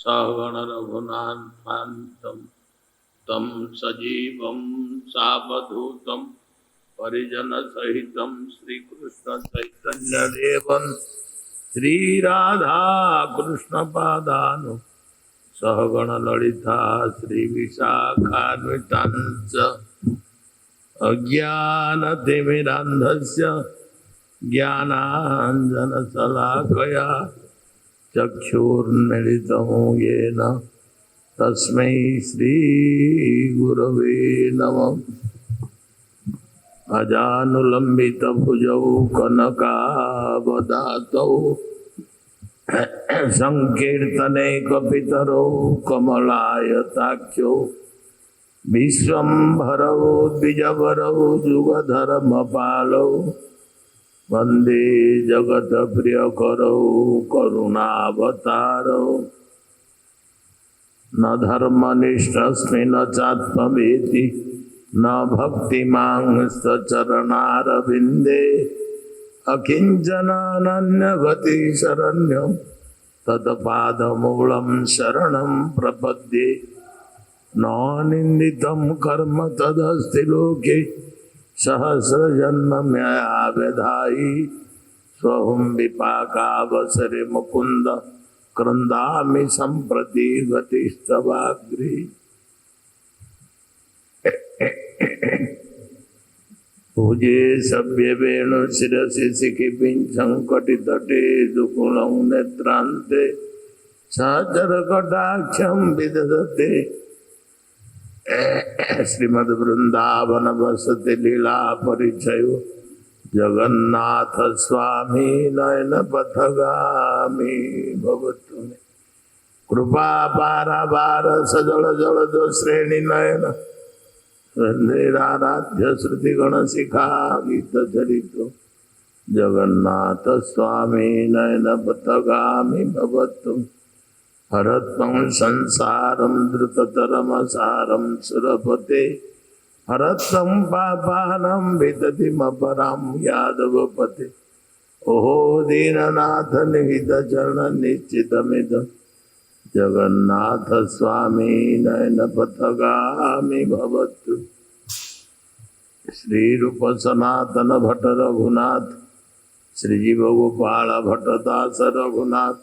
सहगण रघुनाथान्वितं तं सजीवं सावधूतं परिजनसहितं श्रीकृष्णचैतन्यदेवं श्रीराधाकृष्णपादानु सहगण ललिता श्रीविशाखान्वितांश्च अज्ञानतिमिरान्धस्य ज्ञानाञ्जनशलाकया चक्षुर्मिलितं येन तस्मै श्रीगुरवे नमः। अजानुलम्बितभुजौ कनकावदातौ संकीर्तनैकपितरौ कमलायताख्यौ विश्वम्भरौ द्विजवरौ जुगधर्मपालौ वंदे जगत प्रियकरौ करुणावतारौ न धर्मनिष्ठस्मि न चात्मवेति न भक्तिमांस्तचरणारविन्दे अकिञ्चनानन्यगति शरण्यं तत्पादमूलं शरणं प्रपद्ये। न निन्दितं कर्म तदस्ति लोके सहस्रजन्म मया विधायि स्वहं विपाकावसरे मुकुन्द क्रन्दामि सम्प्रति गतिस्तवाग्रे। भुजे सभ्य वेणु शिरसि शिखि पिञ्छङ्कटितटे दुकुलं नेत्रान्ते सहचरकटाक्षं विदधते श्रीमद् वृंदावन वसति लीला परिचयो जगन्नाथ स्वामी नयन पथगामी भवतु मे कृपा पारावार सजल जलद श्रेणी नयन राध्य श्रुति गण शिखा गीत चरित जगन्नाथ स्वामी नयन पथगामी भवतु हरत्वं संसारं द्रुततरमसारं सुरपते हरत्वं पापानं विदतिमपरां यादवपते। ओहो दीननाथ निहित चरण निश्चितमिदं जगन्नाथ स्वामी नयन पथगामी भवतु। श्रीरूप सनातन भट्ट रघुनाथ श्रीजीव गोपाल भट्ट दास रघुनाथ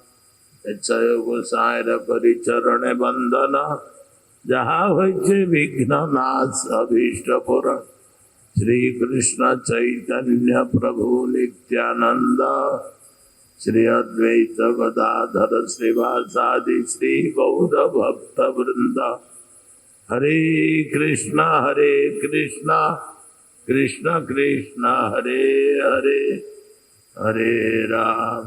चय गोसायर करी चरण बंदन जहाँ होइछे विघ्न नाश अभीष्ट पुरण श्री कृष्ण चैतन्य प्रभु नित्यानंद श्री अद्वैत गदाधर श्रीवासादि श्री गौर भक्त वृंद। हरे कृष्णा कृष्ण कृष्ण हरे हरे हरे राम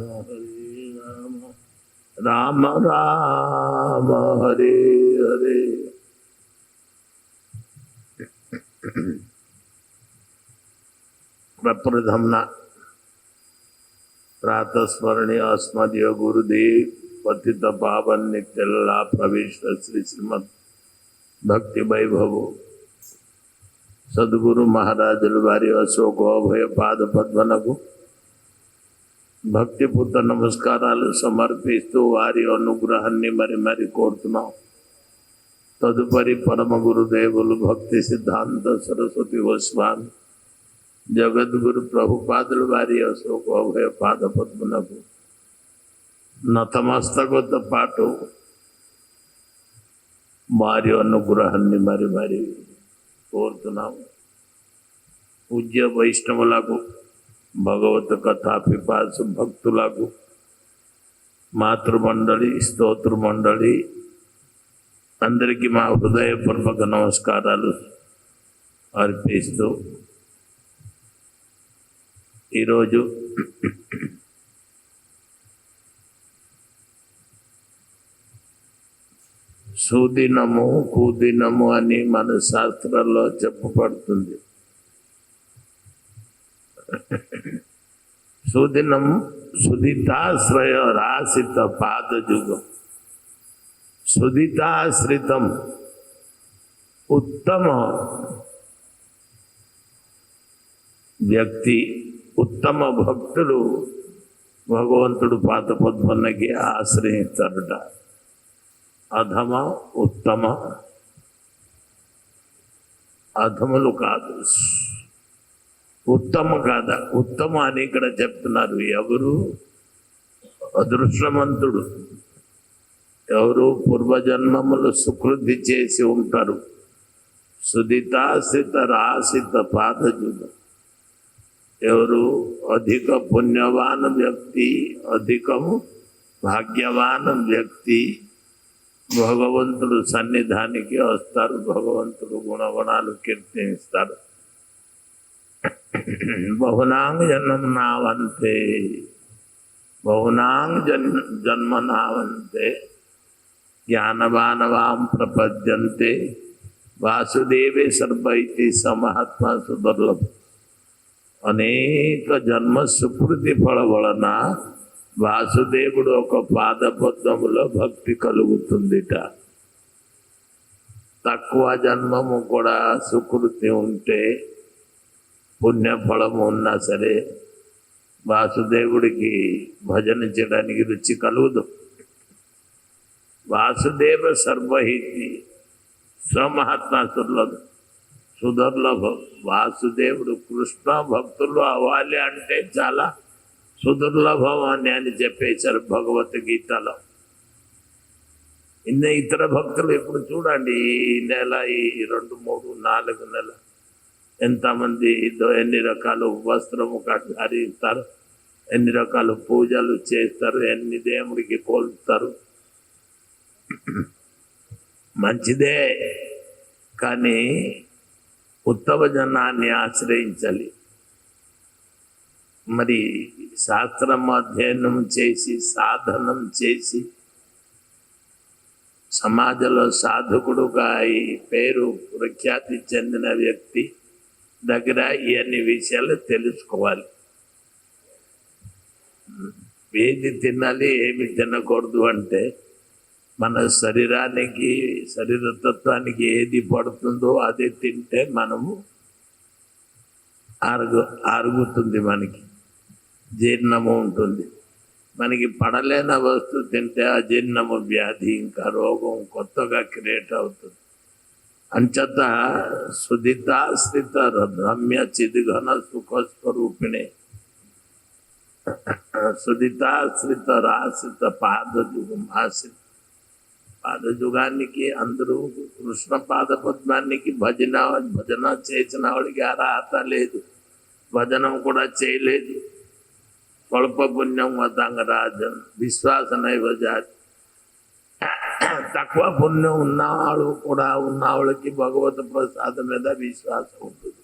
राम राम हरे हरे। प्रप्रथमना प्रातस्मरणीय अस्मदीय गुरुदेव पतित पावन नित्यला प्रविष्ट श्री श्रीमद भक्ति वैभव सद्गुरु महाराज वारी अशोक अभय पाद पद्मनకు భక్తిపూత నమస్కారాలు సమర్పిస్తూ వారి అనుగ్రహాన్ని మరి కోరుతున్నాం. తదుపరి పరమ గురుదేవులు భక్తి సిద్ధాంత సరస్వతి గోస్వామి జగద్గురు ప్రభుపాదుల వారి అశోక అభయ పాద పద్మనకు నతమస్తకతో పాటు వారి అనుగ్రహాన్ని మరి కోరుతున్నాం. పూజ్య వైష్ణవులకు భగవత్ కథా పిపాసు భక్తులకు మాతృమండలి స్తోత్రమండలి అందరికీ మా హృదయపూర్వక నమస్కారాలు అర్పిస్తూ ఈరోజు సుదినము కుదినము అని మన శాస్త్రాల్లో చెప్పబడుతుంది. సుదినం సుదితాశ్రయ రాసిత పాదజుగం సుదితాశ్రితం ఉత్తమ వ్యక్తి ఉత్తమ భక్తులు భగవంతుడు పాద పద్మన్నకి ఆశ్రయిస్తారట. అధమ ఉత్తమ, అధములు కాదు, ఉత్తమ కాదా, ఉత్తమ అని ఇక్కడ చెప్తున్నారు. ఎవరు అదృష్టవంతుడు, ఎవరు పూర్వజన్మములు సుకృతి చేసి ఉంటారు. సుదితాశ్రిత రాసిత పాదజులు, ఎవరు అధిక పుణ్యవాన వ్యక్తి, అధికము భాగ్యవాన వ్యక్తి భగవంతుడు సన్నిధానికి వస్తారు. భగవంతుడు గుణగుణాలు కీర్తిస్తారు. బహునాంగ జన్మనావంతే, బహునాంగ జన్మనావంతే జ్ఞానవానవాం ప్రపద్యంతే వాసుదేవే సర్వైతి సమహాత్మ సుదుర్లభం. అనేక జన్మ సుకృతి ఫల వలన వాసుదేవుడు ఒక పాదబద్ధములో భక్తి కలుగుతుందిట. తక్కువ జన్మము కూడా సుకృతి ఉంటే, పుణ్యఫలము ఉన్నా సరే వాసుదేవుడికి భజన చేయడానికి రుచి కలుగుదు. వాసుదేవ సర్వహితి స్వమహాత్మ సుదుర్లభం. వాసుదేవుడు కృష్ణ భక్తులు అవ్వాలి అంటే చాలా సుదుర్లభం అని చెప్పేశారు భగవద్గీతలో. ఇతర భక్తులు ఇప్పుడు చూడండి, ఈ నెల, ఈ 2, 3, 4 నెల ఎంతమంది ఎన్ని రకాల వస్త్రము ధరిస్తారు, ఎన్ని రకాల పూజలు చేస్తారు, ఎన్ని దేవుడికి కోల్తారు. మంచిదే, కానీ ఉత్తమ జనాన్ని ఆశ్రయించాలి. మరి శాస్త్రం అధ్యయనం చేసి సాధనం చేసి సమాజంలో సాధకుడుగా ఈ పేరు ప్రఖ్యాతి చెందిన వ్యక్తి దగ్గర ఇవన్నీ విషయాలు తెలుసుకోవాలి. ఏది తినాలి, ఏమి తినకూడదు అంటే మన శరీరానికి, శరీరతత్వానికి ఏది పడుతుందో అది తింటే మనము అరుగుతుంది, మనకి జీర్ణము ఉంటుంది. మనకి పడలేని వస్తువు తింటే అజీర్ణము వ్యాధి, ఇంకా రోగం కొత్తగా క్రియేట్ అవుతుంది. అంచేత సుదితాశ్రిత రమ్య చిదిఘన సుఖస్వరూపిణి సుదితాశ్రిత రాశ్రిత పాదజుగం ఆశ్రిత. పాదజుగానికి అందరూ కృష్ణ పాద పద్మానికి భజన చేసిన వాడికి అర్హత లేదు, భజనం కూడా చేయలేదు. స్వల్ప పుణ్యం వదంగరాజన్ విశ్వాస నైవజాతి. తక్కువ పుణ్యం ఉన్నవాళ్ళు కూడా ఉన్నవాళ్ళకి భగవత్ ప్రసాదం మీద విశ్వాసం ఉంటుంది.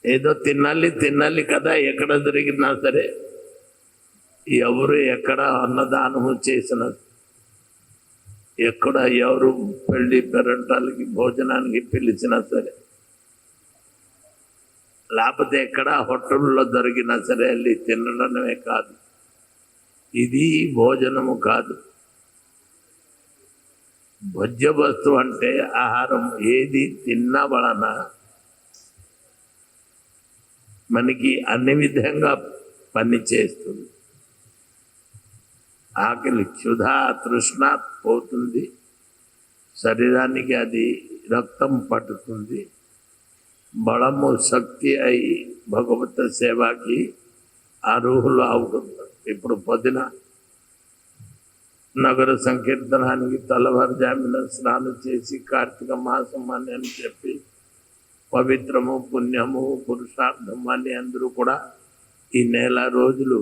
ఏదో తినాలి కదా, ఎక్కడ దొరికినా సరే, ఎవరు ఎక్కడ అన్నదానము చేసిన, ఎక్కడ ఎవరు పెళ్లి పెరంటాలకి భోజనానికి పిలిచినా సరే, లేకపోతే ఎక్కడ హోటల్లో దొరికినా సరే వెళ్ళి తినడమే కాదు, ఇది భోజనము కాదు. భోజ్య వస్తువు అంటే ఆహారం. ఏది తిన్న వలన మనకి అన్ని విధంగా పని చేస్తుంది. ఆకలి, క్షుధ, తృష్ణ పోతుంది, శరీరానికి అది రక్తం పట్టుతుంది, బలము శక్తి అయి భగవత్ సేవకి అర్హులు అవుతుంది. ఇప్పుడు పొద్దున నగర సంకీర్తనానికి తెల్లవారుజామున స్నానం చేసి కార్తీక మాసం అని చెప్పి పవిత్రము, పుణ్యము, పురుషార్థం అని అందరూ కూడా ఈ నెల రోజులు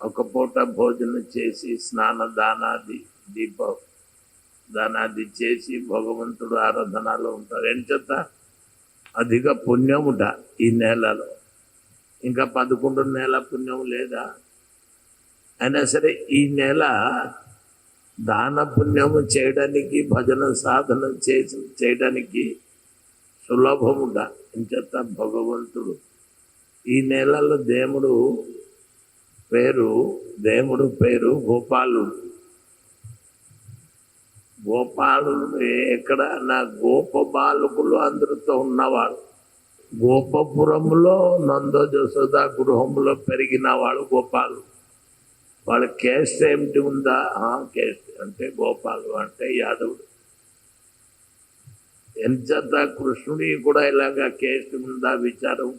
ఒక పూట భోజనం చేసి స్నాన దానాది దానాది చేసి భగవంతుడు ఆరాధనలో ఉంటారు. ఎంచేత అధిక పుణ్యముట ఈ నెలలో. ఇంకా 11 నెలల పుణ్యం లేదా అయినా సరే ఈ నెల దాన పుణ్యము చేయడానికి, భజన సాధన చేయడానికి సులభముట. ఎంచేత భగవంతుడు ఈ నెలలో దేవుడు పేరు గోపాలుడు. గోపాలుడు ఎక్కడ? నా గోప బాలకులు అందరితో ఉన్నవాడు. గోపపురములో నంద జశోద గృహంలో పెరిగిన వాడు గోపాలుడు. వాళ్ళ కేస్ట్ ఏమిటి ఉందా? కేస్ట్ అంటే గోపాలు అంటే యాదవుడు. ఎంచేత కృష్ణుడికి కూడా ఇలాగా కేస్ట్ ఉందా విచారం?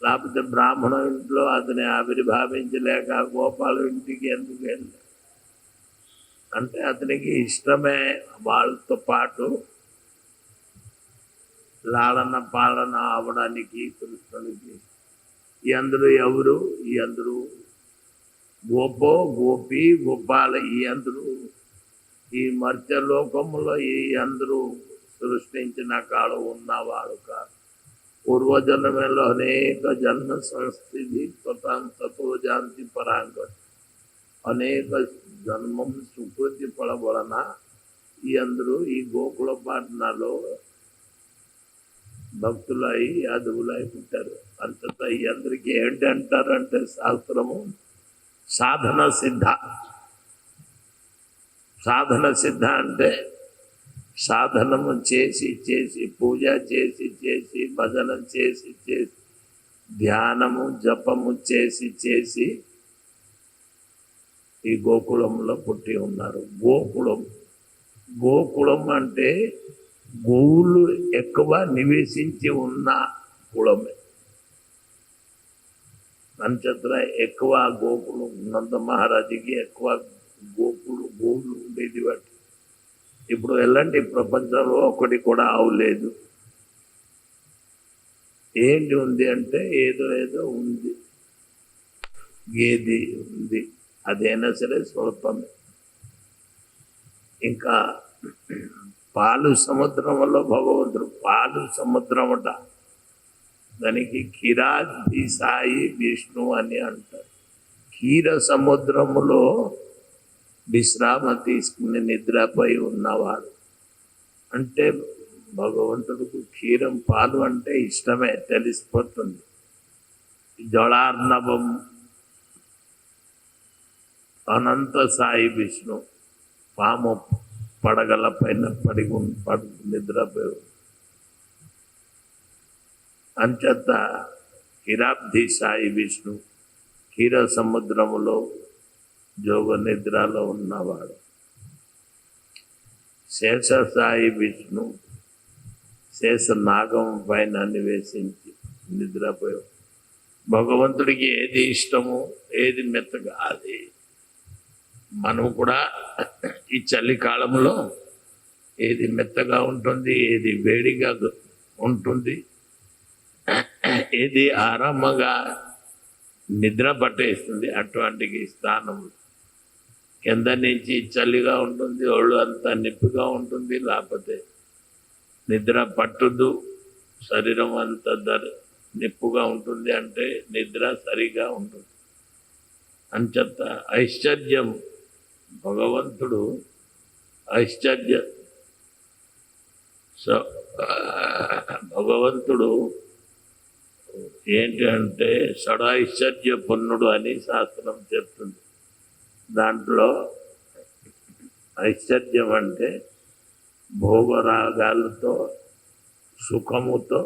లేకపోతే బ్రాహ్మణ ఇంట్లో అతని ఆవిర్భావించలేక గోపాలు ఇంటికి ఎందుకు వెళ్ళాడు అంటే అతనికి ఇష్టమే వాళ్ళతో పాటు లాలన పాలన అవడానికి కృష్ణుడికి. ఈ అందరూ ఎవరు? ఈ అందరూ గోపో గోపి గోపాల, ఈ అందరూ ఈ మర్త్యలోకములో ఈ అందరూ సృష్టించిన కాలం ఉన్నవాడు కాదు. పూర్వజన్మలో అనేక జన్మ సంస్థితి స్వతంత్రతో జాంతి పరాంగ అనేక జన్మం సుకృతి పడబడన ఈ అందరూ ఈ గోకుల పాటనలో భక్తులై యాదవులై పుట్టారు. అంతటా ఈ అందరికీ ఏంటి అంటారంటే శాస్త్రము సాధన సిద్ధ. సాధన సిద్ధ అంటే సాధనము చేసి చేసి, పూజ చేసి చేసి, భజన చేసి చేసి, ధ్యానము జపము చేసి చేసి ఈ గోకులంలో పుట్టి ఉన్నారు. గోకులం, గోకులం అంటే గోవులు ఎక్కువ నివసించి ఉన్న కులమే. అంచేత ఎక్కువ గోకులం నంద మహారాజుకి ఎక్కువ గోవులు ఉండేది. వాటి ఇప్పుడు ఎలాంటి ప్రపంచంలో ఒకటి కూడా అవలేదు. ఏంటి ఉంది అంటే ఏదో ఏదో ఉంది, గేది ఉంది, అదైనా సరే స్వల్పమే. ఇంకా పాలు సముద్రంలో భగవంతుడు పాలు సముద్రమట, దానికి క్షీరాబ్ది సాయి విష్ణు అని అంటారు. క్షీర సముద్రములో విశ్రామ తీసుకుని నిద్రపోయి ఉన్నవాడు అంటే భగవంతుడికి క్షీరం పాలు అంటే ఇష్టమే, తెలిసిపోతుంది. జళార్ణవం అనంత సాయి విష్ణు పాము పడగల పైన పడుకు నిద్రపోయి అంచేత క్షీరాబ్ది సాయి విష్ణు క్షీర సముద్రములో జోగ నిద్రలో ఉన్నవాడు. శేష సాయి విష్ణు శేష నాగం పైన నివేశించి నిద్రపోయి భగవంతుడికి ఏది ఇష్టమో ఏది మెత్తగా అది. మనం కూడా ఈ చలికాలంలో ఏది మెత్తగా ఉంటుంది, ఏది వేడిగా ఉంటుంది, ఏది ఆరామంగా నిద్ర పట్టేస్తుంది అటువంటి స్థానం. కింద నుంచి చలిగా ఉంటుంది, ఒళ్ళు అంతా నొప్పిగా ఉంటుంది, లేకపోతే నిద్ర పట్టుదు, శరీరం అంతా నొప్పిగా ఉంటుంది అంటే నిద్ర సరిగా ఉంటుంది. అంచేత ఐశ్వర్యం భగవంతుడు ఐశ్వర్య భగవంతుడు ఏంటి అంటే షడైశ్వర్య పుణ్యుడు అని శాస్త్రం చెప్తుంది. దాంట్లో ఐశ్వర్యం అంటే భోగరాగాలతో సుఖముతో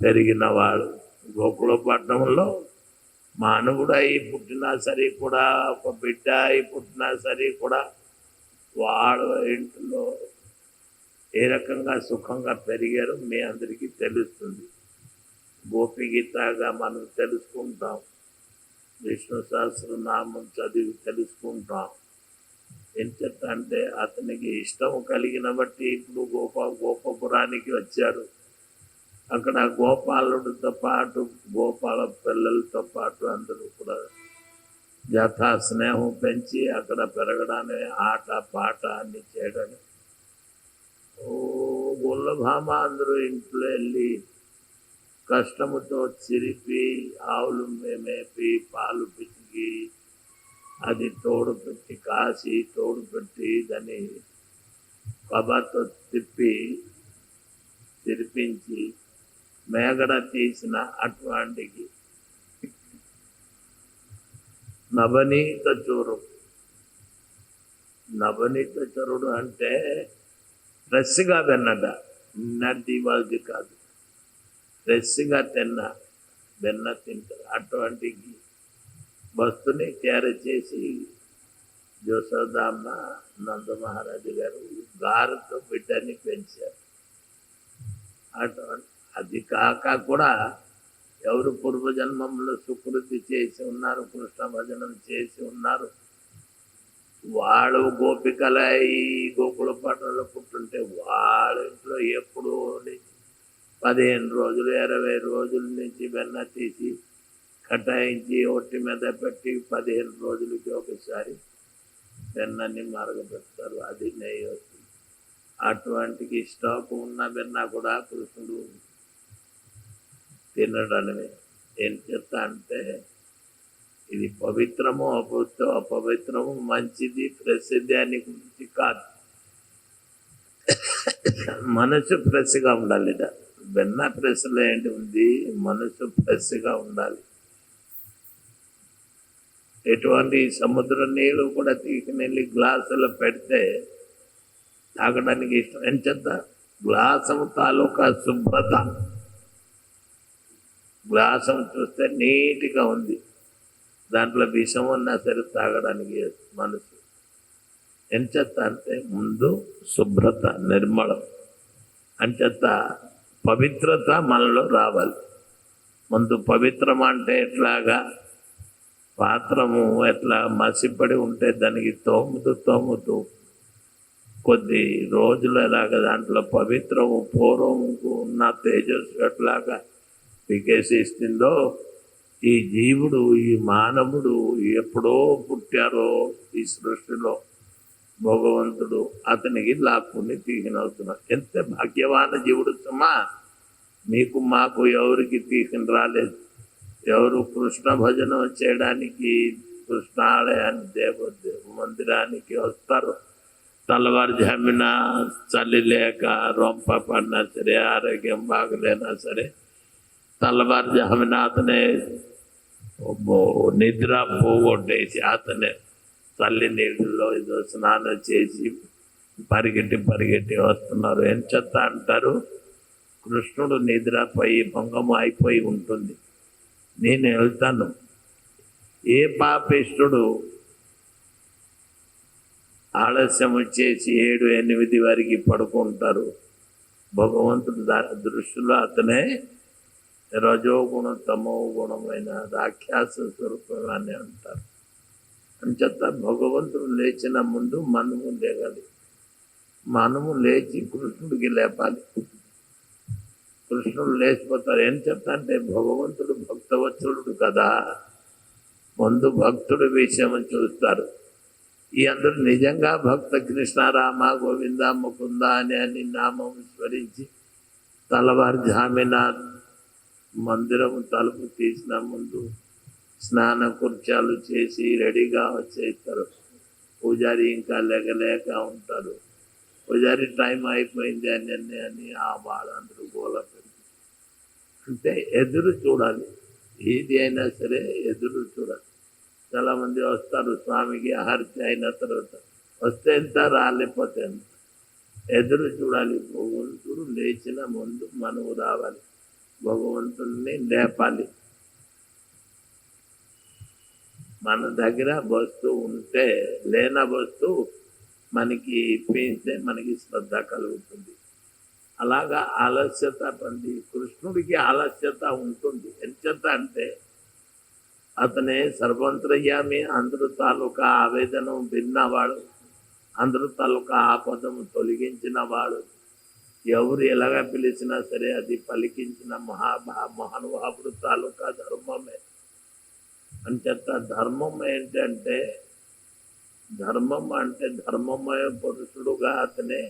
పెరిగిన వాడు. గోకులపట్నంలో మానవుడు అయి పుట్టినా సరే కూడా, ఒక బిడ్డ అయి పుట్టినా సరే కూడా వాడు ఇంట్లో ఏ రకంగా సుఖంగా పెరిగారో మీ అందరికీ తెలుస్తుంది. గోపిగీతగా మనం తెలుసుకుంటాం, విష్ణు సహస్రనామం చదివి తెలుసుకుంటాం. ఏం చెప్తాంటే అతనికి ఇష్టం కలిగిన బట్టి ఇప్పుడు గోపపురానికి వచ్చారు. అక్కడ గోపాలుడితో పాటు గోపాల పిల్లలతో పాటు అందరూ కూడా యథా స్నేహం పెంచి అక్కడ పెరగడానికి ఆట పాట అన్ని చేయడానికి గొల్లభామ అందరూ ఇంట్లో వెళ్ళి కష్టముతో చిరిపి ఆవులు మేపి పాలు పిసికి అది తోడు పెట్టి కాసి తోడు పెట్టి దాన్ని కబాతో తిరిపించి మేగడ తీసిన అటువంటికి నవనీత చూరు. నవనీత చరుడు అంటే ఫ్రెష్గా వెన్నట, నిన్నటి వాళ్ళది కాదు, ఫ్రెష్గా వెన్న తింటారు. అటువంటికి బస్తుని చేరచేసి జోసోదామ్మ నంద మహారాజు గారు గారుతో బిడ్డని పెంచారు. అది కాక కూడా ఎవరు పూర్వజన్మంలో సుకృతి చేసి ఉన్నారు, కృష్ణ భజనం చేసి ఉన్నారు, వాళ్ళు గోపికల ఈ గోకుల పట్టణంలో పుట్టుంటే వాళ్ళ ఇంట్లో ఎప్పుడు 15 రోజులు 20 రోజుల నుంచి వెన్న తీసి కటాయించి ఒట్టి మీద పెట్టి 15 రోజులకి ఒకసారి వెన్నని మరగబెడతారు. అది నెయ్యి వస్తుంది. అటువంటికి స్టాక్ ఉన్న వెన్న కూడా కృష్ణుడు తినడమే. ఏం చెప్తా అంటే ఇది పవిత్రము అపవిత్రము, మంచిది ప్రసిద్ధి అని గురించి కాదు. మనసు ఫ్రెష్గా ఉండాలి. వెన్న ఫ్రెష్లో ఏంటి ఉంది, మనసు ఫ్రెష్గా ఉండాలి. ఎటువంటి సముద్ర నీళ్ళు కూడా తీసుకుని గ్లాసులో పెడితే తాగడానికి ఇష్టం. ఎంచేత గ్లాసము తాలూకా శుభ్రత, గ్లాసం చూస్తే నీట్గా ఉంది, దాంట్లో విషం ఉన్నా సరే తాగడానికి మనసు. ఎంచేత అంటే ముందు శుభ్రత, నిర్మలం. అంచేత పవిత్రత మనలో రావాలి. ముందు పవిత్రం అంటే ఎట్లాగా పాత్రము ఎట్లా మసిపడి ఉంటే దానికి తోముతూ కొద్ది రోజులు ఎలాగా దాంట్లో పవిత్రము పూర్వము ఉన్న తేజస్సు ఎట్లాగా వికేసిస్తుందో ఈ జీవుడు, ఈ మానవుడు ఎప్పుడో పుట్టారో ఈ సృష్టిలో భగవంతుడు అతనికి లాక్కుని తీసినవుతున్నాడు. ఎంత భాగ్యవాన జీవుడు సుమా. మీకు మాకు ఎవరికి తీసుకుని రాలేదు. ఎవరు కృష్ణ భజన చేయడానికి కృష్ణాలయాన్ని దేవ మందిరానికి వస్తారు. తెల్లవారుజామున చలి లేక రొంప పడినా సరే, ఆరోగ్యం బాగలేనా సరే, తెల్లవారుజామున అతనే నిద్ర పోగొట్టేసి అతనే చల్లి నీళ్ళలో ఏదో స్నానం చేసి పరిగెట్టి వస్తున్నారు. ఏం చెత్త అంటారు, కృష్ణుడు నిద్రపోయి భంగము అయిపోయి ఉంటుంది. నేను వెళ్తాను. ఏ పాపిష్టుడు ఆలస్యం వచ్చేసి 7-8 వరకు పడుకుంటారు. భగవంతుడు దృష్టిలో అతనే రజోగుణం తమో గుణమైన రాక్షస స్వరూపాన్ని అంటారు. అంచేత భగవంతుడు లేచిన ముందు మనము లేగాలి. మనము లేచి కృష్ణుడికి లేపాలి. కృష్ణుడు లేచిపోతారు. ఏం చెప్తా అంటే భగవంతుడు భక్తవత్సలుడు కదా, ముందు భక్తుడి విషయం చూస్తారు. ఈ అందరూ నిజంగా భక్త కృష్ణ రామ గోవింద ముకుంద అని నామం స్మరించి తెల్లవారుజామున మందిరం తలుపు తీసిన ముందు స్నాన కుర్చాలు చేసి రెడీగా వచ్చేస్తారు. పూజారి ఇంకా లేక ఉంటారు. పూజారి టైం అయిపోయింది అని ఆ వాళ్ళందరూ గోల పెట్టి అంటే ఎదురు చూడాలి. ఏది అయినా సరే ఎదురు చూడాలి. చాలామంది వస్తారు స్వామికి ఆహారతి అయిన తర్వాత, వస్తే ఎంత రాలేకపోతే ఎంత, ఎదురు చూడాలి. భగవంతుడు లేచిన ముందు మనము రావాలి, భగవంతుడిని లేపాలి. మన దగ్గర వస్తువు ఉంటే లేన వస్తువు మనకి ఇప్పిస్తే మనకి శ్రద్ధ కలుగుతుంది. అలాగా ఆలస్యత పండి కృష్ణుడికి ఆలస్యత ఉంటుంది. ఎంచేత అంటే అతనే సర్వంతర్యామి, అందరూ తాలూకా ఆవేదనం విన్నవాడు, అందరూ తాలూకా ఆపదము తొలగించిన వాడు. ఎవరు ఎలాగా పిలిచినా సరే అది పలికించిన మహానుభావుడు తాలూకా ధర్మమే. అంచేత ధర్మం ఏంటంటే ధర్మమయ పురుషుడుగా అతనే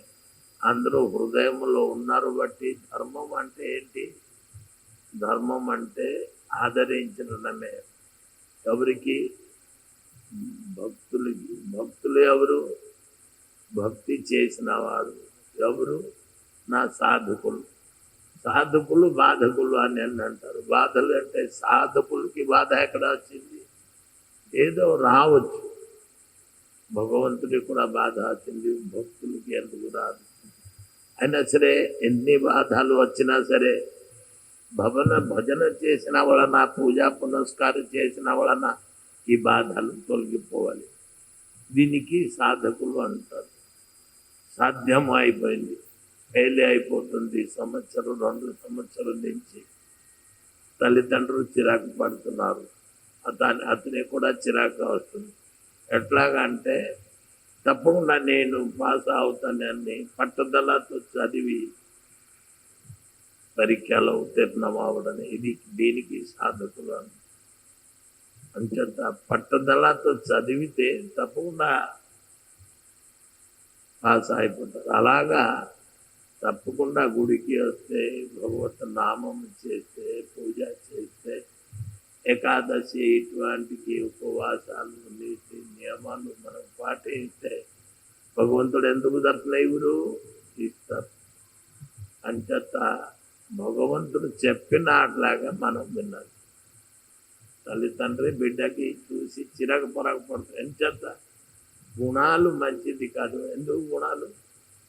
అందరూ హృదయంలో ఉన్నారు. బట్టి ధర్మం అంటే ఏంటి? ధర్మం అంటే ఆదరించడమే. ఎవరికి? భక్తులకి. భక్తులు ఎవరు? భక్తి చేసిన వాడు ఎవరు? నా సాధకులు. సాధకులు బాధకులు అని అంటారు. బాధలు అంటే సాధకులకి బాధ ఎక్కడ వచ్చింది? ఏదో రావచ్చు. భగవంతుడికి కూడా బాధ వచ్చింది, భక్తులకి ఎందుకు రాదు? అయినా సరే ఎన్ని బాధలు వచ్చినా సరే భజన చేసిన వలన, పూజా పునస్కారం చేసిన వలన ఈ బాధలు తొలగిపోవాలి. దీనికి సాధకులు అంటారు. సాధ్యం అయిపోయింది, ఫెయిల్ అయిపోతుంది. సంవత్సరం 2 సంవత్సరాల నుంచి తల్లిదండ్రులు చిరాకు పడుతున్నారు, అతనే కూడా చిరాకు వస్తుంది. ఎట్లాగంటే తప్పకుండా నేను పాస్ అవుతానని పట్టుదలతో చదివి పరీక్షలో ఉత్తీర్ణం అవ్వడం, దీనికి సాధకులు అంచేత పట్టుదలతో చదివితే తప్పకుండా పాస్ అయిపోతారు. అలాగా తప్పకుండా గుడికి వస్తే, భగవత్ నామం చేస్తే, పూజ చేస్తే, ఏకాదశి ఇటువంటి ఉపవాసాలు, నీతి నియమాలు మనం పాటిస్తే భగవంతుడు ఎందుకు దర్శనం ఇస్తారు. అంచేత భగవంతుడు చెప్పిన అట్లాగా మనం వినాలి. తల్లిదండ్రి బిడ్డకి చూసి చిరాకు పడతారు. ఎంచేత గుణాలు మంచిది కాదు. ఎందుకు గుణాలు?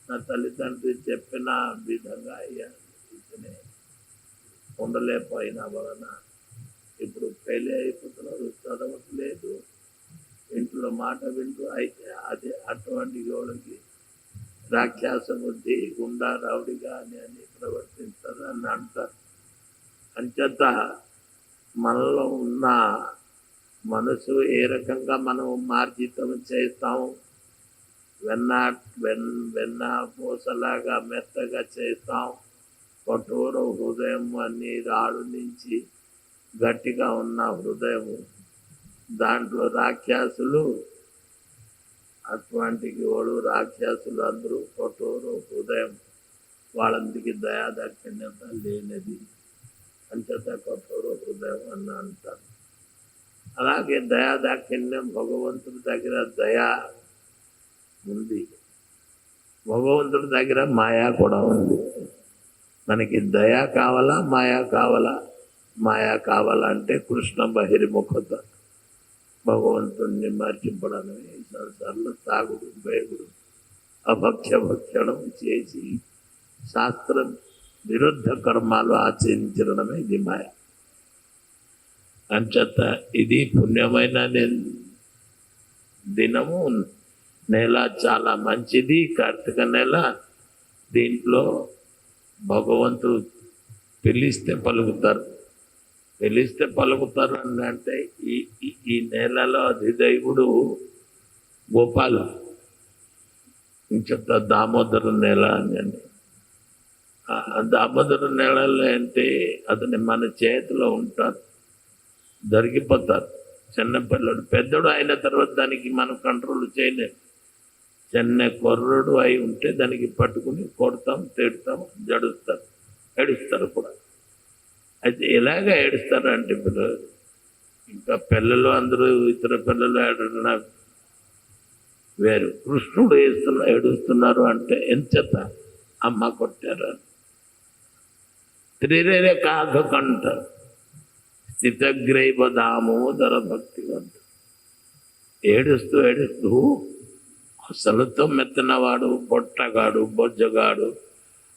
నా తల్లిదండ్రి చెప్పిన విధంగా ఇతనే ఉండలేకపోయిన వలన ఇప్పుడు పెళ్ళి అయిపోతున్నారు, చదవట్లేదు, ఇంట్లో మాట వింటూ. అయితే అదే అటువంటి వాళ్ళకి రాక్షస బుద్ధి, గుండా రౌడిగా అని ప్రవర్తిస్తారు అని అంటారు. అంచేత మనలో ఉన్న మనసు ఏ రకంగా మనం మార్జితం చేస్తాము, వెన్న పూసలాగా మెత్తగా చేస్తాం. కఠోర హృదయం అన్ని రాళ్ళు నుంచి గట్టిగా ఉన్న హృదయము, దాంట్లో రాక్షసులు, అటువంటి వాడు రాక్షసులు అందరూ కఠోర హృదయం, వాళ్ళందరికీ దయాదాక్షిణ్యత లేనిది. అంచేత కఠోర హృదయం అని అంటారు. అలాగే దయాదాక్షిణ్యం, భగవంతుడి దగ్గర దయా ఉంది, భగవంతుడి దగ్గర మాయా కూడా ఉంది. మనకి దయా కావాలా, మాయా కావాలా? మాయా కావాలంటే కృష్ణ బహిర్ముఖత, భగవంతుణ్ణి మర్చిపోవడమే, సంసారంలో తాగుడు, బేగుడు, భక్షణం చేసి శాస్త్ర విరుద్ధ కర్మాలు ఆచరించడమే ఇది మాయ. అంచేత ఇది పుణ్యమైన దినము, నెల చాలా మంచిది, కార్తీక నెల. దీంట్లో భగవంతుడు పిలిస్తే పలుకుతారు. పిలిస్తే పలుకుతారు అని అంటే ఈ నెలలో అధిదైవుడు గోపాలు, ఇంకొక దామోదరు నెల అని. దామోదరు నెలలో అంటే అతని మన చేతిలో ఉంటారు, దొరికిపోతారు. చిన్నపిల్లడు పెద్దడు అయిన తర్వాత దానికి మనం కంట్రోల్ చేయలేము. చిన్న కొర్రుడు అయి ఉంటే దానికి పట్టుకుని కొడతాం, తిడతాం, జడుస్తారు, ఏడుస్తారు కూడా. అయితే ఎలాగ ఏడుస్తారు అంటే పిల్లలు, ఇంకా పిల్లలు అందరూ ఇతర పిల్లలు ఏడడం వేరు. కృష్ణుడు ఏడుస్తున్నారు అంటే ఎంచేత అమ్మ కొట్టారు. త్రిరేరే కాకంట స్థితగ్రైవ దామోదర భక్తివంత. ఏడుస్తూ ఏడుస్తూ అసలుతో మెత్తనవాడు, పొట్టగాడు, బొజ్జగాడు,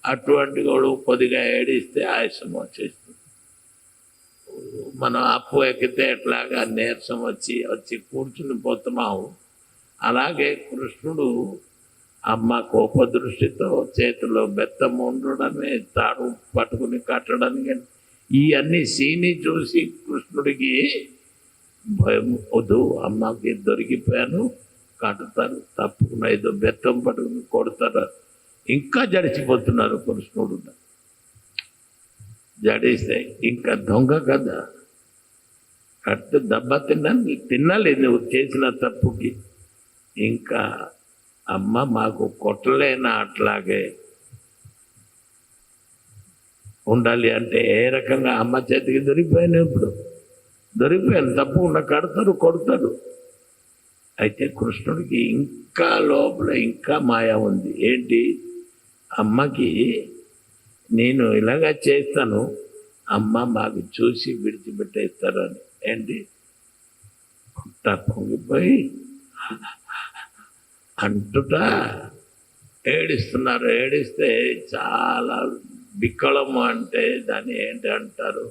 అటువంటి వాడు కొద్దిగా ఏడిస్తే ఆయాసం వచ్చేస్తుంది. మనం అప్పు ఎక్కితే ఎట్లాగా నీరసం వచ్చి కూర్చుని పోతున్నాము. అలాగే కృష్ణుడు అమ్మ కోపదృష్టితో చేతిలో బెత్తం ఉండడమే, తాడు పట్టుకుని కట్టడానికి, ఈ అన్ని సీని చూసి కృష్ణుడికి భయం. వద్దు, అమ్మకి దొరికిపోయాను, కట్టుతారు, తప్పకుండా ఏదో బెత్తం పట్టుకుని కొడతారు. ఇంకా జడిచిపోతున్నారు కృష్ణుడు. జడిస్తే ఇంకా దొంగ కదా, కట్టు దెబ్బ తినాలి నువ్వు చేసిన తప్పుకి. ఇంకా అమ్మ మాకు కొట్టలేనా, అట్లాగే ఉండాలి అంటే ఏ రకంగా అమ్మ చేతికి దొరికిపోయాను. ఇప్పుడు దొరికిపోయాను, తప్పకుండా కడతారు, కొడతారు. అయితే కృష్ణుడికి ఇంకా లోపల ఇంకా మాయ ఉంది. ఏంటి? అమ్మకి నేను ఇలాగా చేస్తాను, అమ్మ మాకు చూసి విడిచిపెట్టేస్తారు అని. ఏంటి? పొంగిపోయి అంటుట ఏడుస్తున్నారు. ఏడిస్తే చాలా బిక్కళము అంటే దాన్ని ఏంటి అంటారు,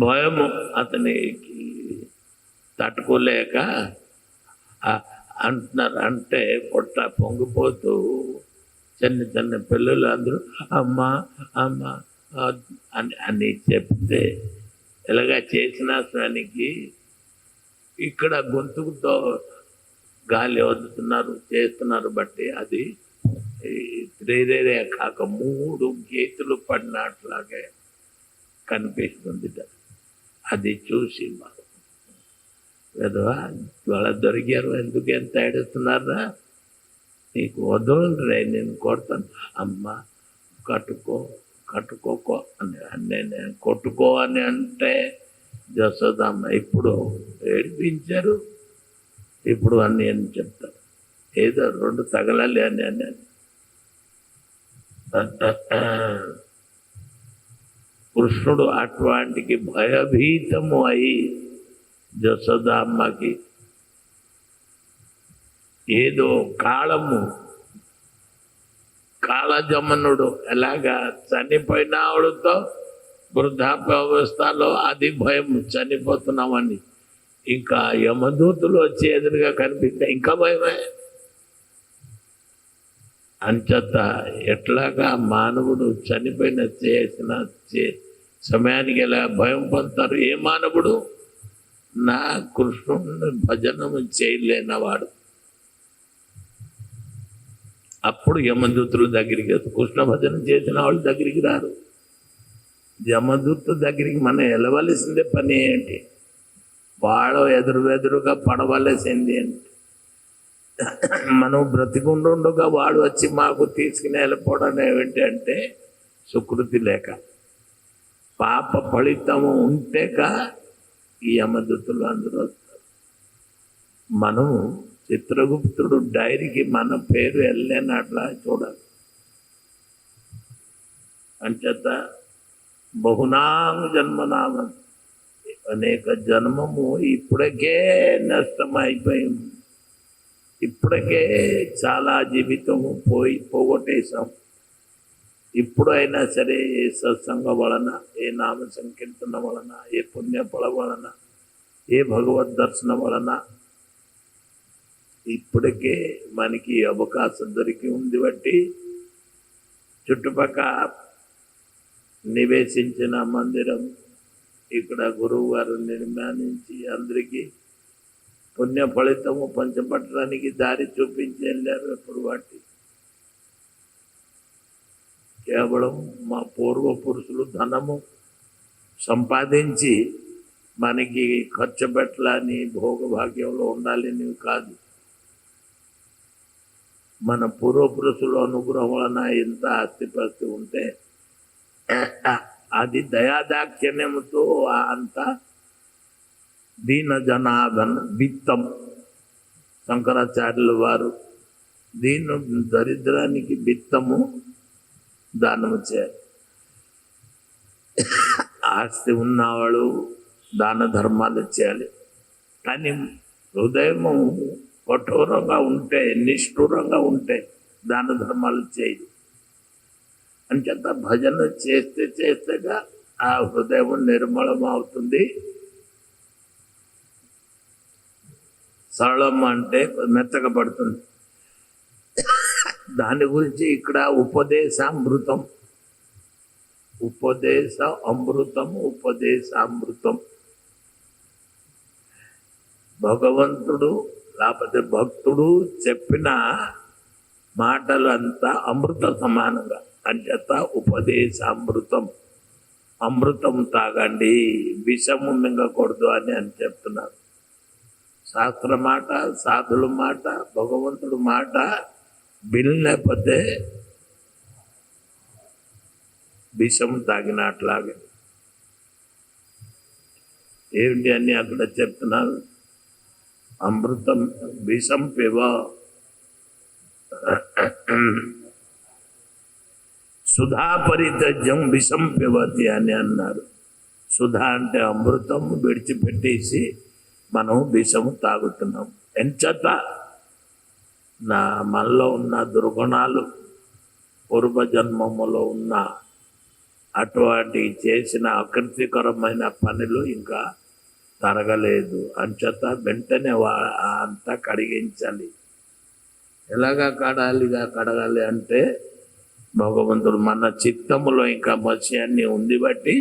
భయము అతనికి తట్టుకోలేక అంటున్నారు. అంటే పొట్ట పొంగిపోతూ చిన్న చిన్న పిల్లలు అందరూ అమ్మ అమ్మ అని చెప్తే ఇలాగా చేసిన స్వానికి ఇక్కడ గొంతుకుతో గాలి వదులుతున్నారు చేస్తున్నారు బట్టి అది రేరే కాక 3 గీతలు పడినట్లాగే కనిపిస్తుంది. అది చూసి విధవా వాళ్ళ దొరికారు, ఎందుకు ఎంత ఏడుస్తున్నారా, నీకు వదలరే, నేను కొడతాను. అమ్మ కట్టుకోకో అని కొట్టుకో అని అంటే జసోదమ్మ ఇప్పుడు ఏడిపించారు, ఇప్పుడు అన్నీ అని చెప్తారు. ఏదో 2 తగలాలి అని కృష్ణుడు అటువంటికి భయభీతము అయి జసోదమ్మకి ఏదో కాళజమనుడు ఎలాగా చనిపోయినావుడితో వృద్ధాప్యావస్థలో అది భయం, చనిపోతున్నామని. ఇంకా యమదూతులు వచ్చి ఎదురుగా కనిపిస్తే ఇంకా భయమే. అంచేత ఎట్లాగా మానవుడు చనిపోయిన చేసిన సమయానికి ఎలా భయం పొందుతారు? ఏ మానవుడు నా కృష్ణుడిని భజనము చేయలేనవాడు. అప్పుడు యమదూతుల దగ్గరికి, కృష్ణ భజన చేసిన వాళ్ళు దగ్గరికి రారు. యమదూత దగ్గరికి మనం వెళ్ళవలసిందే పని ఏంటి? వాళ్ళు ఎదురుగా పడవలసింది ఏంటి? మనం బ్రతికుండుగా వాడు వచ్చి మాకు తీసుకుని వెళ్ళిపోవడం ఏమిటి అంటే సుకృతి లేక, పాప ఫలితము ఉంటేక ఈ యమదూతులు అందరూ వస్తారు. మనం చిత్రగుప్తుడు డైరీకి మన పేరు వెళ్ళేనట్లా చూడాలి. అంచేత బహునాంగ జన్మనామ, అనేక జన్మము ఇప్పటికే నష్టమైపోయింది. ఇప్పటికే చాలా జీవితము పోగొట్టేశాం. ఇప్పుడైనా సరే ఏ సత్సంగం వలన, ఏ నామ సంకీర్తన వలన, ఏ పుణ్యఫల వలన, ఏ భగవద్ దర్శనం వలన ఇప్పటికే మనకి అవకాశం దొరికి ఉంది. బట్టి చుట్టుపక్కల నివేశించిన మందిరం ఇక్కడ గురువు గారు నిర్మాణించి అందరికీ పుణ్య ఫలితము పంచపట్టడానికి దారి చూపించి వెళ్ళారు. ఎప్పుడు వాటి కేవలం మా పూర్వపురుషులు ధనము సంపాదించి మనకి ఖర్చు పెట్టాలని, భోగభాగ్యంలో ఉండాలని కాదు. మన పూర్వపురుషుల అనుగ్రహం వలన ఎంత ఆస్తిపాస్తి ఉంటే అది దయాదాక్షిణ్యముతో అంత దీన జనాభన విత్తం. శంకరాచార్యుల వారు దీని దరిద్రానికి విత్తము దానము చేయాలి. ఆస్తి ఉన్నవాళ్ళు దాన ధర్మాలు చేయాలి. కానీ హృదయము కఠోరంగా ఉంటే, నిష్ఠూరంగా ఉంటే దాన ధర్మాలు చేయదు. అంచేత భజన చేస్తేగా ఆ హృదయం నిర్మలం అవుతుంది. సరళం అంటే మెత్తగా పడుతుంది. దాని గురించి ఇక్కడ ఉపదేశామృతం, ఉపదేశామృతం భగవంతుడు లేకపోతే భక్తుడు చెప్పిన మాటలు అంతా అమృత సమానంగా. అంచేత ఉపదేశామృతం, అమృతం తాగండి, విషము మింగకూడదు అని చెప్తున్నారు. శాస్త్ర మాట, సాధుల మాట, భగవంతుడు మాట వినలేకపోతే విషం తాగినట్లాగే. ఏమిటి అని అక్కడ చెప్తున్నారు. అమృతం విషం పివ, సుధా పరిత్యజ్యం విషం పిబతి అని అన్నారు. సుధా అంటే అమృతం విడిచిపెట్టేసి మనం విషము తాగుతున్నాం. ఎంచేత మనలో ఉన్న దుర్గుణాలు, పూర్వజన్మములో ఉన్న అటువంటి చేసిన అకృతికరమైన పనులు ఇంకా తరగలేదు. అంచేత వెంటనే అంతా కడిగించాలి. ఎలాగా కడగాలి అంటే భగవంతుడు మన చిత్తములో ఇంకా మత్స్యాన్ని ఉంది బట్టి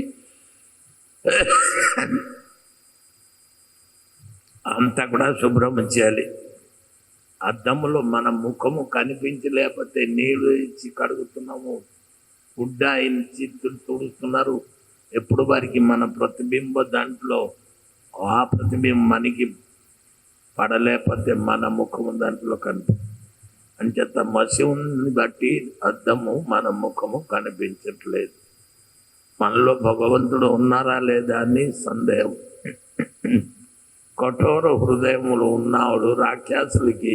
అంతా కూడా శుభ్రం చేయాలి. అద్దములో మన ముఖము కనిపించి లేకపోతే నీళ్ళు ఇచ్చి కడుగుతున్నాము, గుడ్డ ఇచ్చి తుడుస్తున్నారు. ఎప్పుడు వారికి మన ప్రతిబింబ దాంట్లో ఆ ప్రతిబింబం మనకి పడలేకపోతే మన ముఖము దాంట్లో కనిపి అంచేత మసిని బట్టి అద్దము మన ముఖము కనిపించట్లేదు. మనలో భగవంతుడు ఉన్నారా లేదా అని సందేహం. కఠోర హృదయములు ఉన్నవాడు రాక్షసులకి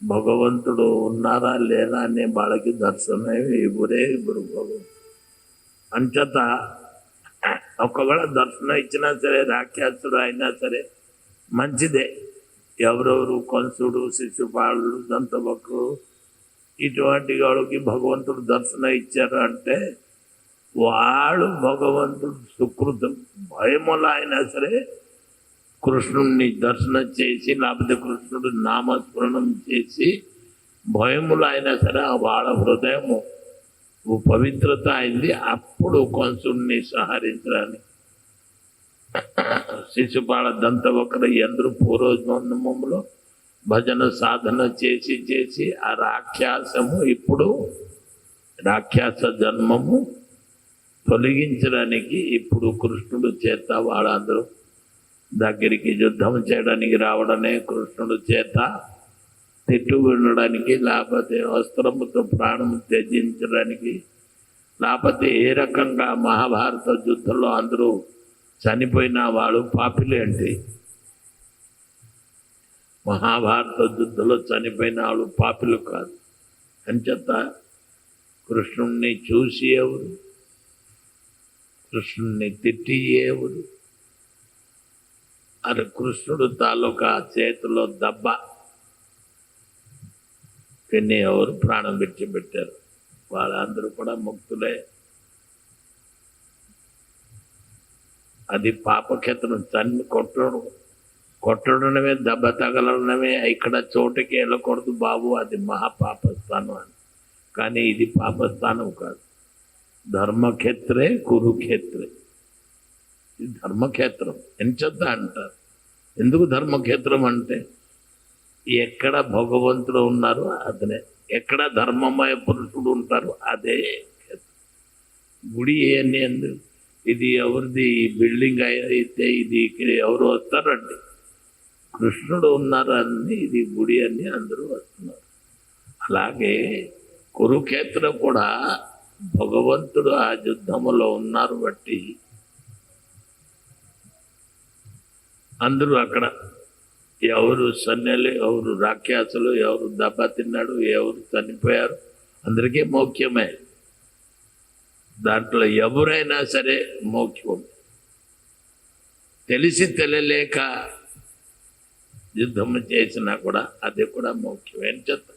భగవంతుడు ఉన్నారా లేదా అనే వాళ్ళకి దర్శనం ఇవ్వరు భగవంతుడు. అంచేత ఒకవేళ దర్శనం ఇచ్చినా సరే రాక్షసుడు అయినా సరే మంచిదే. ఎవరెవరు కంసుడు, శిశుపాలుడు, దంతవక్రు ఇటువంటి వాళ్ళకి భగవంతుడు దర్శనం ఇచ్చారు అంటే వాడు భగవంతుడు సుకృతం. భయములు అయినా సరే కృష్ణుడిని దర్శనం చేసి లేకపోతే కృష్ణుడు నామస్మరణం చేసి భయములు అయినా సరే వాళ్ళ హృదయము పవిత్రత అయింది. అప్పుడు కంసుడిని సంహరించడానికి శిశుపాల దంతవక్ర ఎందరూ పూర్వజన్మములో భజన సాధన చేసి ఆ రాక్షసము ఇప్పుడు రాక్షస జన్మము తొలగించడానికి ఇప్పుడు కృష్ణుడు చేత వాళ్ళందరూ దగ్గరికి యుద్ధం చేయడానికి రావడమే కృష్ణుడు చేత తిట్టు వినడానికి లేకపోతే వస్త్రముతో ప్రాణం త్యజించడానికి లేకపోతే ఏ రకంగా మహాభారత యుద్ధంలో అందరూ చనిపోయిన వాళ్ళు పాపిలే అంటే మహాభారత యుద్ధంలో చనిపోయిన వాళ్ళు పాపిలు కాదు. అంచేత కృష్ణుణ్ణి చూసి ఎవరు, కృష్ణుణ్ణి తిట్టి ఎవరు, అది కృష్ణుడు తాలూకా చేతిలో దెబ్బ తిని ఎవరు ప్రాణం విడిచిపెట్టారు వాళ్ళందరూ కూడా ముక్తులే. అది పాపక్షేత్రం. కొట్టడమే దెబ్బ తగలడమే ఇక్కడ చోటుకి వెళ్ళకూడదు బాబు, అది మహాపాపస్థానం అని. కానీ ఇది పాపస్థానం కాదు. ధర్మక్షేత్రే కురుక్షేత్రే. ఇది ధర్మక్షేత్రం. ఎంచొద్ద అంటారు. ఎందుకు ధర్మక్షేత్రం అంటే ఎక్కడ భగవంతుడు ఉన్నారో అతనే, ఎక్కడ ధర్మమయ పురుషుడు ఉంటారో అదే గుడి. అని ఎందుకు ఇది ఎవరిది బిల్డింగ్ అయితే ఇది ఎవరు వస్తారండి, కృష్ణుడు ఉన్నారు అని ఇది గుడి అని అందరూ వస్తున్నారు. అలాగే కురుక్షేత్రం కూడా భగవంతుడు ఆ యుద్ధములో ఉన్నారు బట్టి అందరూ అక్కడ ఎవరు సన్నెలు, ఎవరు రాక్షసులు, ఎవరు దెబ్బ తిన్నాడు, ఎవరు చనిపోయారు అందరికీ మోక్షమే. దాంట్లో ఎవరైనా సరే మోక్షం. తెలిసి తెలియలేక యుద్ధం చేసినా కూడా అది కూడా మోక్షం. ఏం చెప్తా,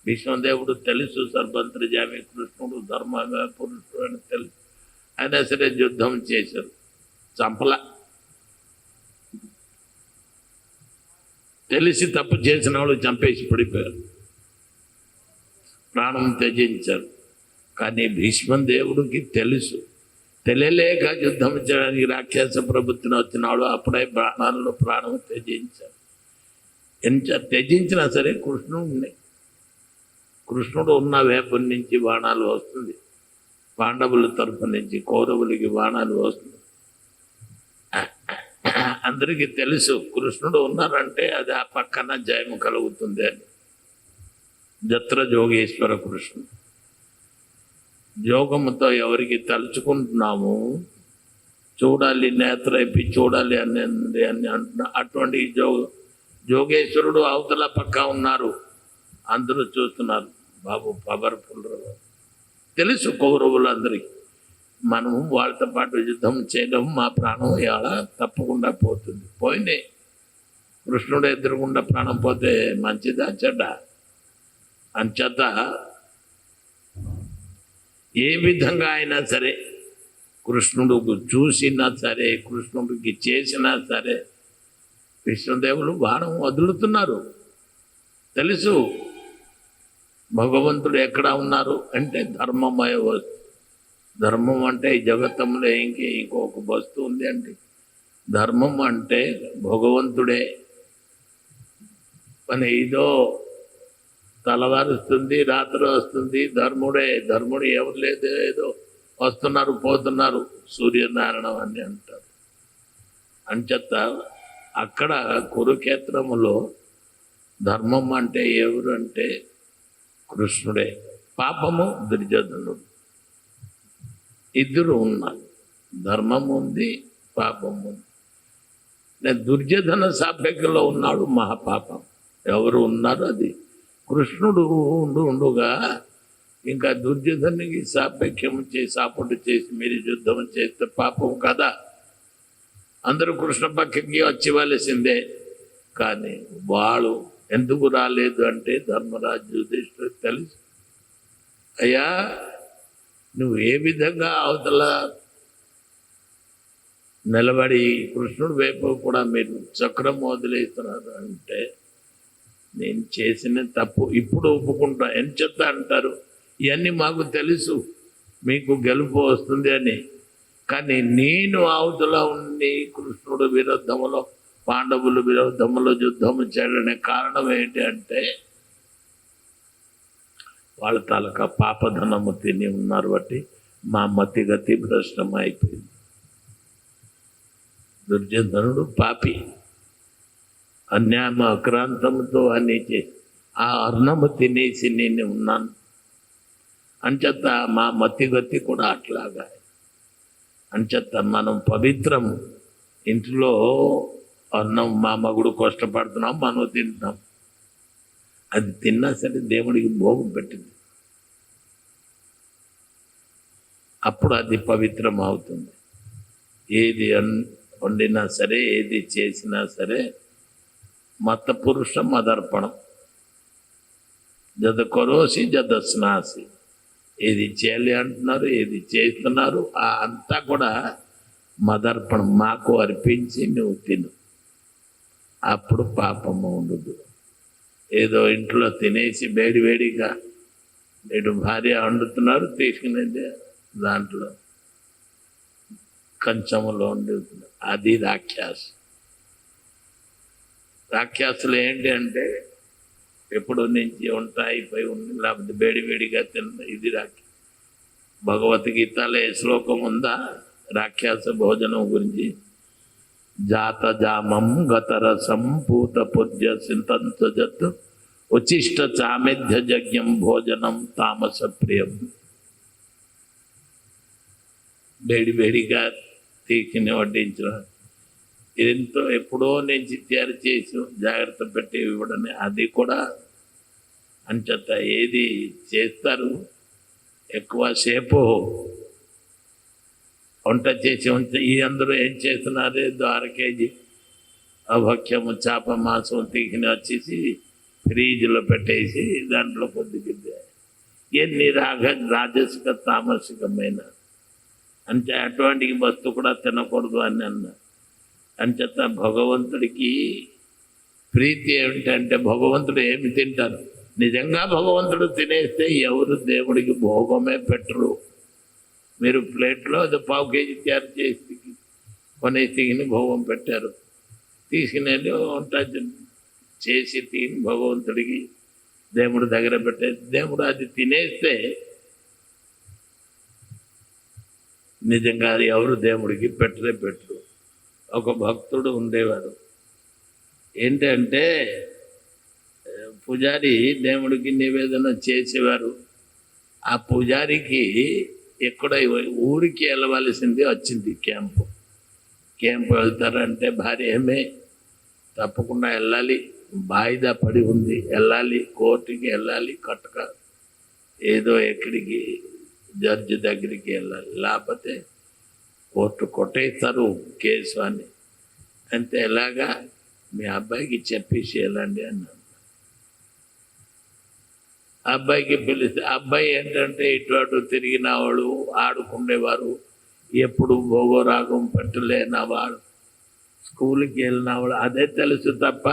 భీష్మదేవుడు తెలుసు సర్వంతర్యామి కృష్ణుడు ధర్మమే పురుషుడు అని తెలుసు, అయినా సరే యుద్ధం చేశారు. చంపల. తెలిసి తప్పు చేసిన వాళ్ళు చంపేసి పడిపోయారు, ప్రాణం త్యజించారు. కానీ భీష్మదేవుడికి తెలుసు, తెలియలేక యుద్ధం చేయడానికి రాక్షస ప్రభుత్వం వచ్చినాడు. అప్పుడే ప్రాణం త్యజించారు. ఎంత త్యజించినా సరే కృష్ణుడు ఉన్న వేపం నుంచి బాణాలు వస్తుంది, పాండవుల తరఫు నుంచి కౌరవులకి బాణాలు వస్తుంది. అందరికీ తెలుసు కృష్ణుడు ఉన్నారంటే అది ఆ పక్కన జయము కలుగుతుంది అని. జత్ర జోగేశ్వర కృష్ణుడు. యోగముతో ఎవరికి తలుచుకుంటున్నాము చూడాలి, నేత్రైపి చూడాలి అని అంటున్నా. అటువంటి జోగేశ్వరుడు అవతల పక్క ఉన్నారు, అందరూ చూస్తున్నారు. బాబు పవర్ఫుల్ తెలుసు కౌరవులందరికీ. మనము వాళ్ళతో పాటు యుద్ధం చేయడం మా ప్రాణం ఎలా తప్పకుండా పోతుంది. పోయినాయి. కృష్ణుడు ఎదురుగుండా ప్రాణం పోతే మంచిదా చెడ్డ? అంచేత ఏ విధంగా అయినా సరే కృష్ణుడు చూసినా సరే, కృష్ణుడికి చేసినా సరే విష్ణుదేవులు బాణం వదులుతున్నారు. తెలుసు భగవంతుడు ఎక్కడ ఉన్నారు అంటే ధర్మమయ వస్తు. ధర్మం అంటే ఈ జగత్తంలో ఇంకొక వస్తువు ఉంది అండి. ధర్మం అంటే భగవంతుడే. మన ఏదో తెల్లవారుస్తుంది, రాత్రి వస్తుంది, ధర్ముడు ఎవరు లేదు, ఏదో వస్తున్నారు పోతున్నారు, సూర్యనారాయణం అని అంటారు. అంచేత అక్కడ కురుక్షేత్రములో ధర్మం అంటే ఎవరు అంటే కృష్ణుడే. పాపము దుర్యోధనుడు, ఇద్దరు ఉన్నారు. ధర్మం ఉంది, పాపం ఉంది. దుర్యోధన సాపేక్షలో ఉన్నాడు మహాపాపం. ఎవరు ఉన్నారు అది కృష్ణుడు ఉండుగా ఇంకా దుర్యోధనునికి సాపేక్షం చేసి సపోర్ట్ చేసి మీరు యుద్ధం చేస్తే పాపం కదా. అందరూ కృష్ణ పక్కకి వచ్చి వాళ్ళసిందే. కానీ వాళ్ళు ఎందుకు రాలేదు అంటే ధర్మరాజు యుధిష్ఠిరుడు తెలుసు, అయ్యా నువ్వు ఏ విధంగా అవతల నిలబడి కృష్ణుడు వైపు కూడా మీరు చక్రం వదిలేస్తున్నారు అంటే నేను చేసిన తప్పు ఇప్పుడు ఒప్పుకుంటా. ఎంచెత్త అంటారు ఇవన్నీ మాకు తెలుసు మీకు గెలుపు వస్తుంది అని. కానీ నేను అవతల ఉండి కృష్ణుడు విరుద్ధములో పాండవుల విరుద్ధములో యుద్ధము చేయడానికి కారణం ఏంటి అంటే వాళ్ళ తాలూకా పాపధనము తిని ఉన్నారు. బట్టి మా మతిగతి భ్రష్టం అయిపోయింది. దుర్యోధనుడు పాపి, అన్యాయం అక్రాంతంతో అన్నీ చేసి ఆ అన్నము తినేసి నేను ఉన్నాను. అంచేత మా మతిగతి కూడా అట్లాగా. అంచేత మనం పవిత్రం ఇంట్లో అన్నం మా మగుడు కష్టపడుతున్నాం, మనం తింటున్నాం. అది తిన్నా సరే దేవుడికి భోగం పెట్టింది, అప్పుడు అది పవిత్రం అవుతుంది. ఏది వండినా సరే, ఏది చేసినా సరే మత పురుష మదర్పణం, జద కొరోసి జద స్నాసి. ఏది చేయాలి అంటున్నారు, ఏది చేస్తున్నారు, అంతా కూడా మదర్పణం మాకు అర్పించి నువ్వు తిను, అప్పుడు పాపము ఉండదు. ఏదో ఇంట్లో తినేసి వేడివేడిగా నేడు భార్య వండుతున్నారు, తీసుకునేది దాంట్లో కంచంలో వండుతున్నారు, అది రాక్షసు. రాక్షసులు ఏంటి అంటే ఎప్పుడు నుంచి వంట అయిపోయి ఉంది, లేకపోతే వేడివేడిగా తిన్న ఇది భగవద్గీతలో ఏ శ్లోకం ఉందా రాక్షస భోజనం గురించి? జాత జామం గతరసం పూత పూజ్య సింతంతజత్ ఉచిష్ట చామెధ్య యజ్ఞం భోజనం తామస ప్రియం. వేడివేడిగా తీసిన వడ్డించిన ఎంతో ఎప్పుడో నుంచి తయారు చేసి జాగ్రత్త పెట్టి ఇవ్వడని అది కూడా. అంచేత ఏది చేస్తారు ఎక్కువసేపు వంట చేసి ఉంటే ఈ అందరూ ఏం చేస్తున్నారు, 2 కేజీ అభక్ష్యము చేప మాంసం తీసిన వచ్చేసి ఫ్రీజ్లో పెట్టేసి దాంట్లో కొద్దిగా ఎన్ని రాజసిక తామసికమైన అంటే అటువంటి వస్తువు కూడా తినకూడదు అని అన్నారు. అంచేత భగవంతుడికి ప్రీతి ఏమిటంటే భగవంతుడు ఏమి తింటారు. నిజంగా భగవంతుడు తినేస్తే ఎవరు దేవుడికి భోగమే పెట్టరు. మీరు ప్లేట్లో అది 1/2 కేజీ తయారు చేసి కొనేసి తిని భోగం పెట్టారు, తీసుకునేది వంట చేసి తిని భగవంతుడికి దేవుడి దగ్గర పెట్టే దేవుడు అది తినేస్తే నిజంగా అది ఎవరు దేవుడికి పెట్టరు. ఒక భక్తుడు ఉండేవాడు, ఏంటంటే పూజారి దేవుడికి నివేదన చేసేవారు. ఆ పూజారికి ఎక్కడ ఊరికి వెళ్ళవలసింది వచ్చింది, క్యాంపు వెళ్తారంటే భార్య ఏమే తప్పకుండా వెళ్ళాలి, వాయిదా పడి ఉంది, వెళ్ళాలి, కోర్టుకి వెళ్ళాలి, కట్టక ఏదో ఎక్కడికి జడ్జి దగ్గరికి వెళ్ళాలి, లేకపోతే కోర్టు కొట్టేస్తారు కేసు అని. అంతే ఎలాగా మీ అబ్బాయికి చెప్పేసి వెళ్ళండి అన్నాను. అబ్బాయికి పిలిస్తే అబ్బాయి ఏంటంటే ఇటు అటు తిరిగిన వాళ్ళు ఆడుకునేవారు, ఎప్పుడు భోగరాగం పట్టలేనవాడు, స్కూల్కి వెళ్ళినవాడు అదే తెలుసు తప్ప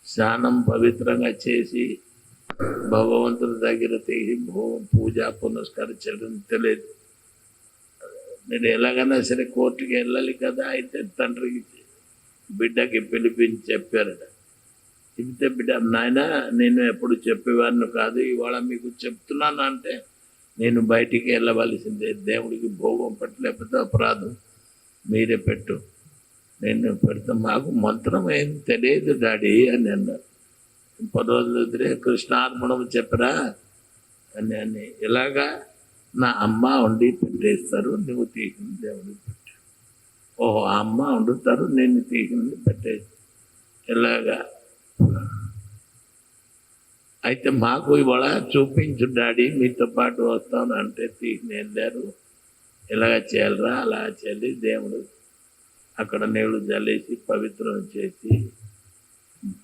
స్నానం పవిత్రంగా చేసి భగవంతుడి దగ్గర తీసి పూజ పునస్కారం చేయడం తెలియదు. నేను ఎలాగైనా సరే కోర్టుకి వెళ్ళాలి కదా, అయితే తండ్రికి బిడ్డకి పిలిపించి చెప్పారట. చెబితే బిడ్డ, నాయన నేను ఎప్పుడు చెప్పేవాడిని కాదు, ఇవాళ మీకు చెప్తున్నాను అంటే నేను బయటికి వెళ్ళవలసిందే, దేవుడికి భోగం పెట్టలేకపోతే అపరాధం, మీరే పెట్టు, నేను పెడతా, మాకు మంత్రం ఏం తెలియదు డాడీ అని అన్నారు. 10 రోజులు వదిలే కృష్ణార్పణం చెప్పరా అని ఇలాగా నా అమ్మ వండి పెట్టేస్తారు, నువ్వు తీసింది దేవుడికి పెట్టు. ఓహో, అమ్మ వండుతారు, నేను తీసింది పెట్టేసి ఇలాగా. అయితే మాకు ఇవాళ చూపించు డాడీ, మీతో పాటు వస్తాను అంటే తీసిన వెళ్ళారు. ఇలాగ చేయాలరా, అలా చేయాలి. దేవుడు అక్కడ నీళ్ళు జల్లేసి పవిత్రం చేసి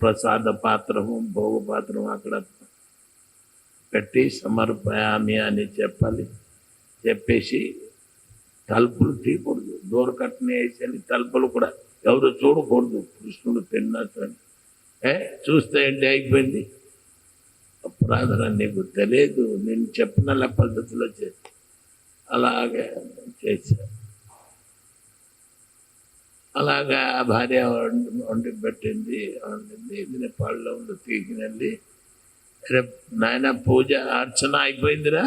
ప్రసాద పాత్రము భోగ పాత్రము అక్కడ పెట్టి సమర్పయామి అని చెప్పాలి. చెప్పేసి తలుపులు తీయకూడదు, డోర్ కట్టని వేసేయాలి. తలుపులు కూడా ఎవరు చూడకూడదు, కృష్ణుడు తిన్నట్టు. చూస్తే ఏంటి అయిపోయింది, అపరాధన నీకు తెలియదు, నేను చెప్పిన పద్ధతిలో చేసి అలాగే చేశాను. అలాగా భార్య వండి పెట్టింది, వండింది, పళ్ళలో తీసినది. రేపు నాయన పూజ అర్చన అయిపోయిందిరా,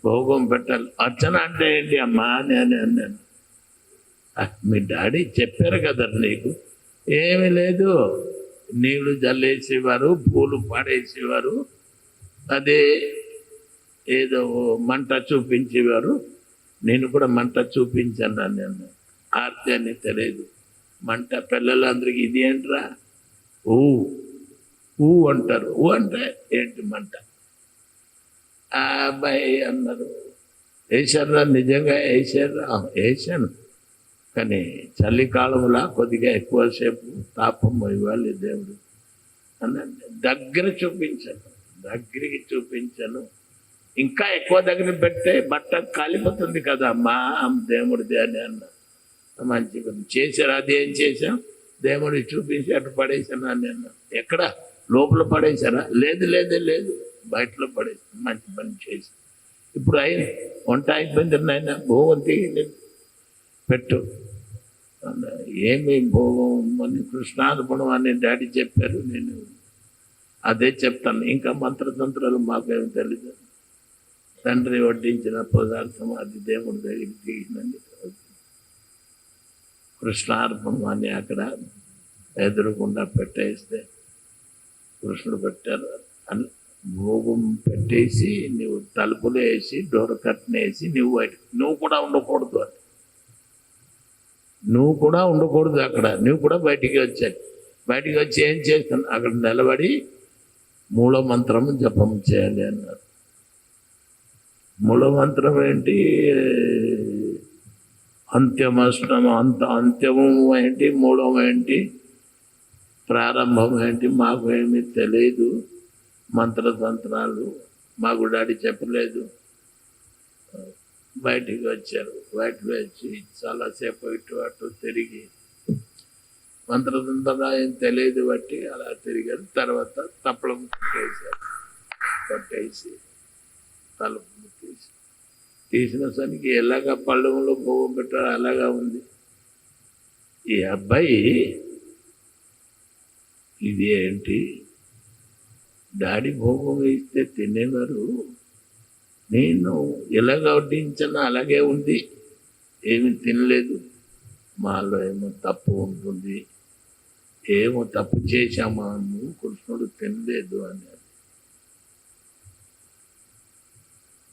భోగం పెట్టాలి. అర్చన అంటే ఏంటి అమ్మా అని అన్నాను. మీ డాడీ చెప్పారు కదా నీకు, ఏమీ లేదు, నీళ్లు జల్లేసేవారు, పూలు పాడేసేవారు, అదే ఏదో మంట చూపించేవారు, నేను కూడా మంట చూపించాను అన్నాను. ఆర్తి అని తెలియదు, మంట పిల్లలందరికీ ఇది ఏంట్రా ఊ ఊ అంటారు. ఊ అంటే ఏంటి మంట. ఆ అబ్బాయి అన్నారు, వేసారా, నిజంగా వేసారా, వేసాను, కానీ చలికాలంలో కొద్దిగా ఎక్కువసేపు తాపం ఇవ్వాలి దేవుడు అన్నాడు. దగ్గరికి చూపించాను, ఇంకా ఎక్కువ దగ్గర పెడితే బట్ట కాలిపోతుంది కదా మా దేవుడిది అని అన్నా. మంచిగా చేశారు, అదేం చేశాం, దేవుడి చూపించి అటు పడేసాను అని అన్నా. ఎక్కడ లోపల పడేశారా, లేదు లేదు లేదు, బయటలో పడేసాను, మంచి పని చేసి. ఇప్పుడు అయింది, వంట అయిపోయింది నాయన, భోగం పెట్టు. ఏమి భోగం అని కృష్ణార్పణం అని డాడీ చెప్పారు, నేను అదే చెప్తాను. ఇంకా మంత్రతంత్రాలు మాకేమి తెలీదు. తండ్రి వడ్డించిన పదార్థం అది దేవుడి దగ్గరికి తీసినండి. కృష్ణార్పణం అని అక్కడ ఎదురుకుండా పెట్టేస్తే కృష్ణుడు పెట్టారు. భోగం పెట్టేసి నువ్వు తలుపులు వేసి డోర్ కట్టను వేసి నువ్వు కూడా ఉండకూడదు అని, నువ్వు కూడా ఉండకూడదు అక్కడ, నువ్వు కూడా బయటికి వచ్చాయి. బయటికి వచ్చి ఏం చేస్తాను, అక్కడ నిలబడి మూల మంత్రం జపం చేయాలి అన్నారు. మూల మంత్రం ఏంటి, అంత్యమష్టం అంత్యము ఏంటి, మూలం ఏంటి, ప్రారంభం ఏంటి, మాకు ఏమీ తెలియదు. మంత్రతంత్రాలు మాకు డాడీ చెప్పలేదు. బయటికి వచ్చారు, బయటకు వచ్చి చాలాసేపు ఇటు అటు తిరిగి మంత్రతంత్రాలు ఏం తెలియదు బట్టి అలా తిరిగారు. తర్వాత తప్పడం కొట్టేసి తలుపు తీసిన సరికి ఎలాగా పళ్ళెంలో భోగం పెట్టారు అలాగా ఉంది. ఈ అబ్బాయి ఇది ఏంటి, డాడీ భోగం ఇస్తే తినేవారు, నేను ఎలాగ వడ్డించాను అలాగే ఉంది, ఏమి తినలేదు, మాలో ఏమో తప్పు ఉంటుంది, ఏమో తప్పు చేశామా, కృష్ణుడు తినలేదు అని.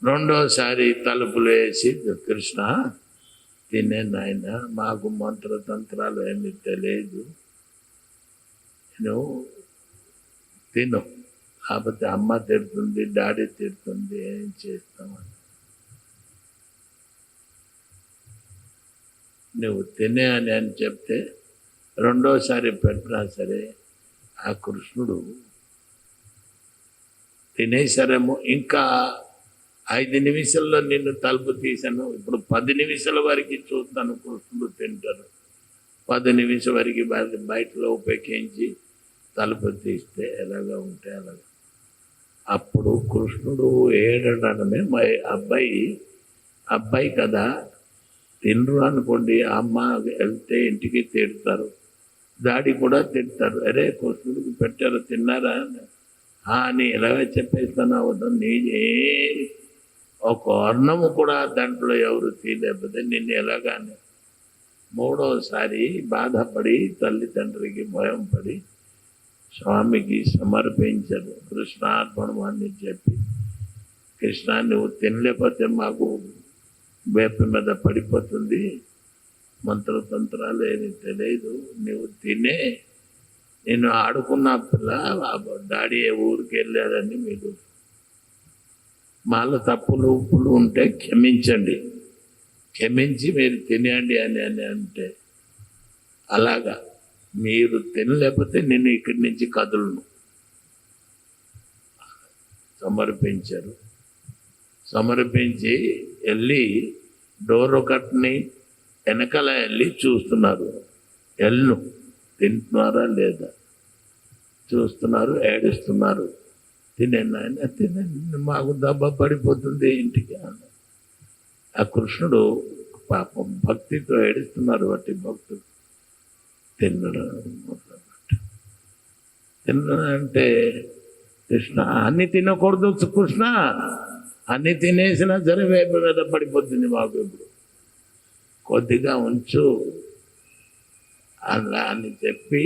రెండోసారి తలుపులు వేసి, కృష్ణ తినే నాయన, మాకు మంత్రతంత్రాలు ఏమీ తెలియదు, నువ్వు తిను, కాకపోతే అమ్మ తిడుతుంది, డాడీ తిడుతుంది, ఏం చేస్తామని. నువ్వు తినే అని చెప్తే రెండోసారి పెట్టినా సరే ఆ కృష్ణుడు తినేసరేమో, ఇంకా 5 నిమిషాల్లో నిన్ను తలుపు తీశాను, ఇప్పుడు 10 నిమిషాల వరకు చూస్తాను కృష్ణుడు తింటారు. 10 నిమిషం వరకు బయటలో ఉపేక్షించి తలుపు తీస్తే ఎలాగా ఉంటే అలాగా. అప్పుడు కృష్ణుడు ఏడనమే అబ్బాయి కదా, తినరు అనుకోండి, అమ్మ వెళ్తే ఇంటికి తిడతారు, డాడీ కూడా తిడతారు, అరే కృష్ణుడికి పెట్టారు తిన్నారా అని ఎలాగ చెప్పేస్తాను. అవడం నేనే ఒక అన్నము కూడా దాంట్లో ఎవరు తీయలేకపోతే నిన్ను ఎలాగానే. మూడోసారి బాధపడి తల్లిదండ్రికి భయం పడి స్వామికి సమర్పించారు. కృష్ణార్పణం అని చెప్పి, కృష్ణ నువ్వు తినలేకపోతే మాకు వేప మీద పడిపోతుంది, మంత్రతంత్రాలు ఏమి తెలియదు, నువ్వు తినే. నేను ఆడుకున్న పిల్ల డాడీ ఊరికి వెళ్ళాడని మీరు మాలో తప్పులు ఉప్పులు ఉంటే క్షమించండి, క్షమించి మీరు తినేయండి అని అంటే, అలాగా మీరు తినలేకపోతే నేను ఇక్కడి నుంచి కదులను. సమర్పించారు. సమర్పించి వెళ్ళి డోర్ ఒకటిని వెనకాల వెళ్ళి చూస్తున్నారు, ఎల్లు తింటున్నారా లేదా చూస్తున్నారు, ఏడుస్తున్నారు. తినేనా తినండి, మాకు దెబ్బ పడిపోతుంది ఇంటికి అన్న. ఆ కృష్ణుడు పాపం భక్తితో ఏడుస్తున్నారు బట్టి భక్తుడు తిన్నడంటే కృష్ణ అన్ని తినకూడదు కృష్ణ, అన్ని తినేసినా సరే వేప మీద పడిపోతుంది మాకు, ఇప్పుడు కొద్దిగా ఉంచు అలా అని చెప్పి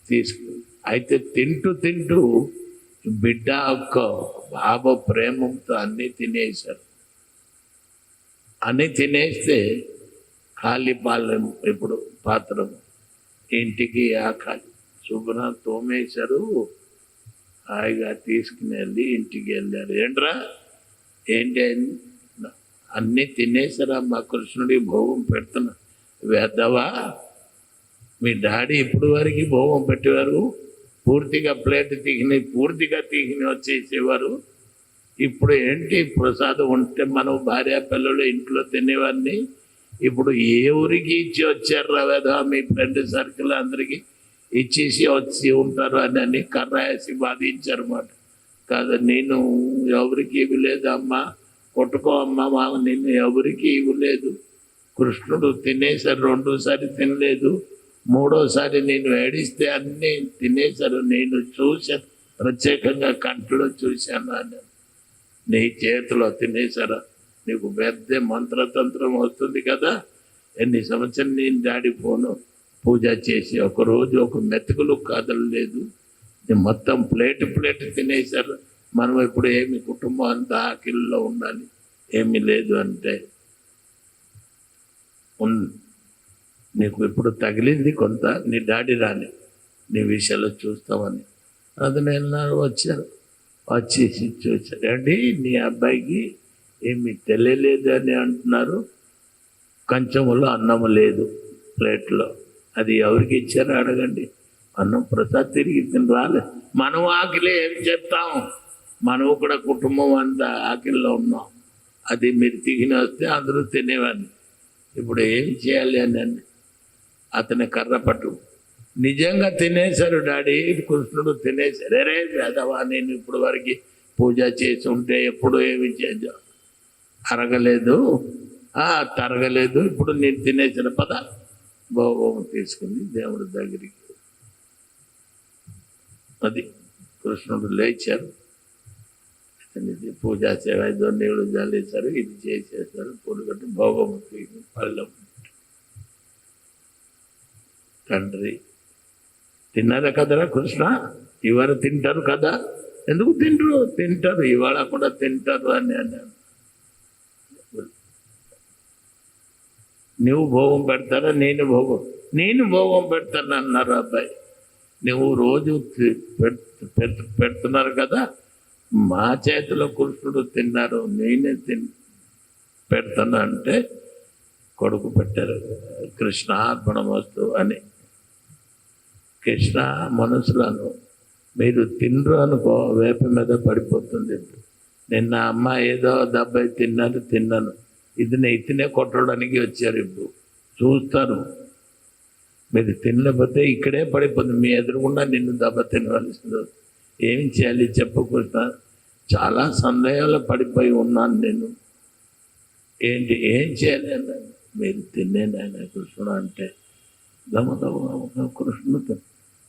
తీసుకు. అయితే తింటూ బిడ్డ ఒక్క బాబ ప్రేమంతో అన్నీ తినేశారు. అన్నీ తినేస్తే ఖాళీ పాలెం ఇప్పుడు పాత్రం ఇంటికి ఆ ఖాళీ శుభ్రం తోమేశారు. హాయిగా తీసుకుని వెళ్ళి ఇంటికి వెళ్ళారు. ఏంటి అన్నీ తినేసారా, మా కృష్ణుడికి భోగం పెడుతున్నా వేద్దావా, మీ డాడీ ఇప్పుడు వరకు భోగం పెట్టేవారు, పూర్తిగా ప్లేట్ పూర్తిగా తీగిని వచ్చేసేవారు. ఇప్పుడు ఏంటి ప్రసాదం ఉంటే మనం భార్య పిల్లలు ఇంట్లో తినేవాడిని, ఇప్పుడు ఏ ఊరికి ఇచ్చి వచ్చారు రావేదా, మీ ఫ్రెండ్ సర్కిల్ అందరికీ ఇచ్చేసి వచ్చి ఉంటారు అని కర్రాసి బాధించారు అన్నమాట. కాదు నేను ఎవరికి ఇవ్వలేదు అమ్మా, కొట్టుకో అమ్మా, నిన్ను ఎవరికి ఇవ్వలేదు. కృష్ణుడు తినేసారు, రెండోసారి తినలేదు, మూడోసారి నేను ఏడిస్తే అన్నీ తినేశారు. నేను చూశాను, ప్రత్యేకంగా కంట్లో చూశాను అని. నీ చేతిలో తినేశారా, నీకు పెద్ద మంత్రతంత్రం వస్తుంది కదా. ఎన్ని సంవత్సరం నేను డాడీ ఫోను పూజ చేసి ఒకరోజు ఒక మెతుకులు కదలలేదు, మొత్తం ప్లేట్ తినేశారు. మనం ఇప్పుడు ఏమి కుటుంబం అంతా ఆకిల్లో ఉండాలి, ఏమీ లేదు అంటే నీకు ఇప్పుడు తగిలింది కొంత, నీ డాడీ రాని నీ విషయాలు చూస్తామని. అది నేను వచ్చారు, వచ్చేసి చూశారు. అండి నీ అబ్బాయికి ఏమి తెలియలేదు అని అంటున్నారు, కంచములో అన్నం లేదు ప్లేట్లో, అది ఎవరికి ఇచ్చారో అడగండి. అన్నం ప్రసాద్ తిరిగి తిని రాలే. మనం ఆకలి ఏం చెప్తాము, మనం కూడా కుటుంబం అంతా ఆకలిలో ఉన్నాం. అది మీరు తిగిన వస్తే అందరూ తినేవాడిని. ఇప్పుడు ఏం చేయాలి అని అతని కర్ర పట్టు. నిజంగా తినేశారు డాడీ, కృష్ణుడు తినేశారు. రే వేదవా, నేను ఇప్పుడు వరకు పూజ చేసి ఉంటే ఎప్పుడు ఏమి చేద్దాం అరగలేదు, తరగలేదు, ఇప్పుడు నేను తినేసిన పద భోగం తీసుకుని దేవుడి దగ్గరికి. అది కృష్ణుడు లేచారు, ఇది పూజా సేవ, ఏదో నీళ్ళు జల్లేశారు, ఇది చేసేసారు, పొడిగట్టు భోగం పళ్ళం. తండ్రి తిన్నారా కదరా కృష్ణ, ఇవాళ తింటారు కదా, ఎందుకు తింటారు ఇవాళ కూడా తింటారు అని అన్నాను. నువ్వు భోగం పెడతారా, నేను భోగం పెడతాను అన్నారు. అబ్బాయి నువ్వు రోజు పెడుతున్నారు కదా, మా చేతిలో కృష్ణుడు తిన్నారు, నేనే పెడతాను అంటే కొడుకు పెట్టారు. కృష్ణ అర్పణమస్తు అని. కృష్ణ మనసులను మీరు తినరు అనుకో, వేప మీద పడిపోతుంది. నిన్న అమ్మ ఏదో దెబ్బ తిన్నాను, ఇతనే కొట్టడానికి వచ్చారు. ఇప్పుడు చూస్తారు, మీరు తినకపోతే ఇక్కడే పడిపోతుంది, మీ ఎదురుగుండా నిన్ను దెబ్బ తినవలసింది. ఏం చేయాలి చెప్పకుండా చాలా సందేహాలు పడిపోయి ఉన్నాను నేను. ఏంటి ఏం చేయాలి అన్నాను. మీరు తినేది ఆయన కృష్ణుడు అంటే గమగమ కృష్ణుడు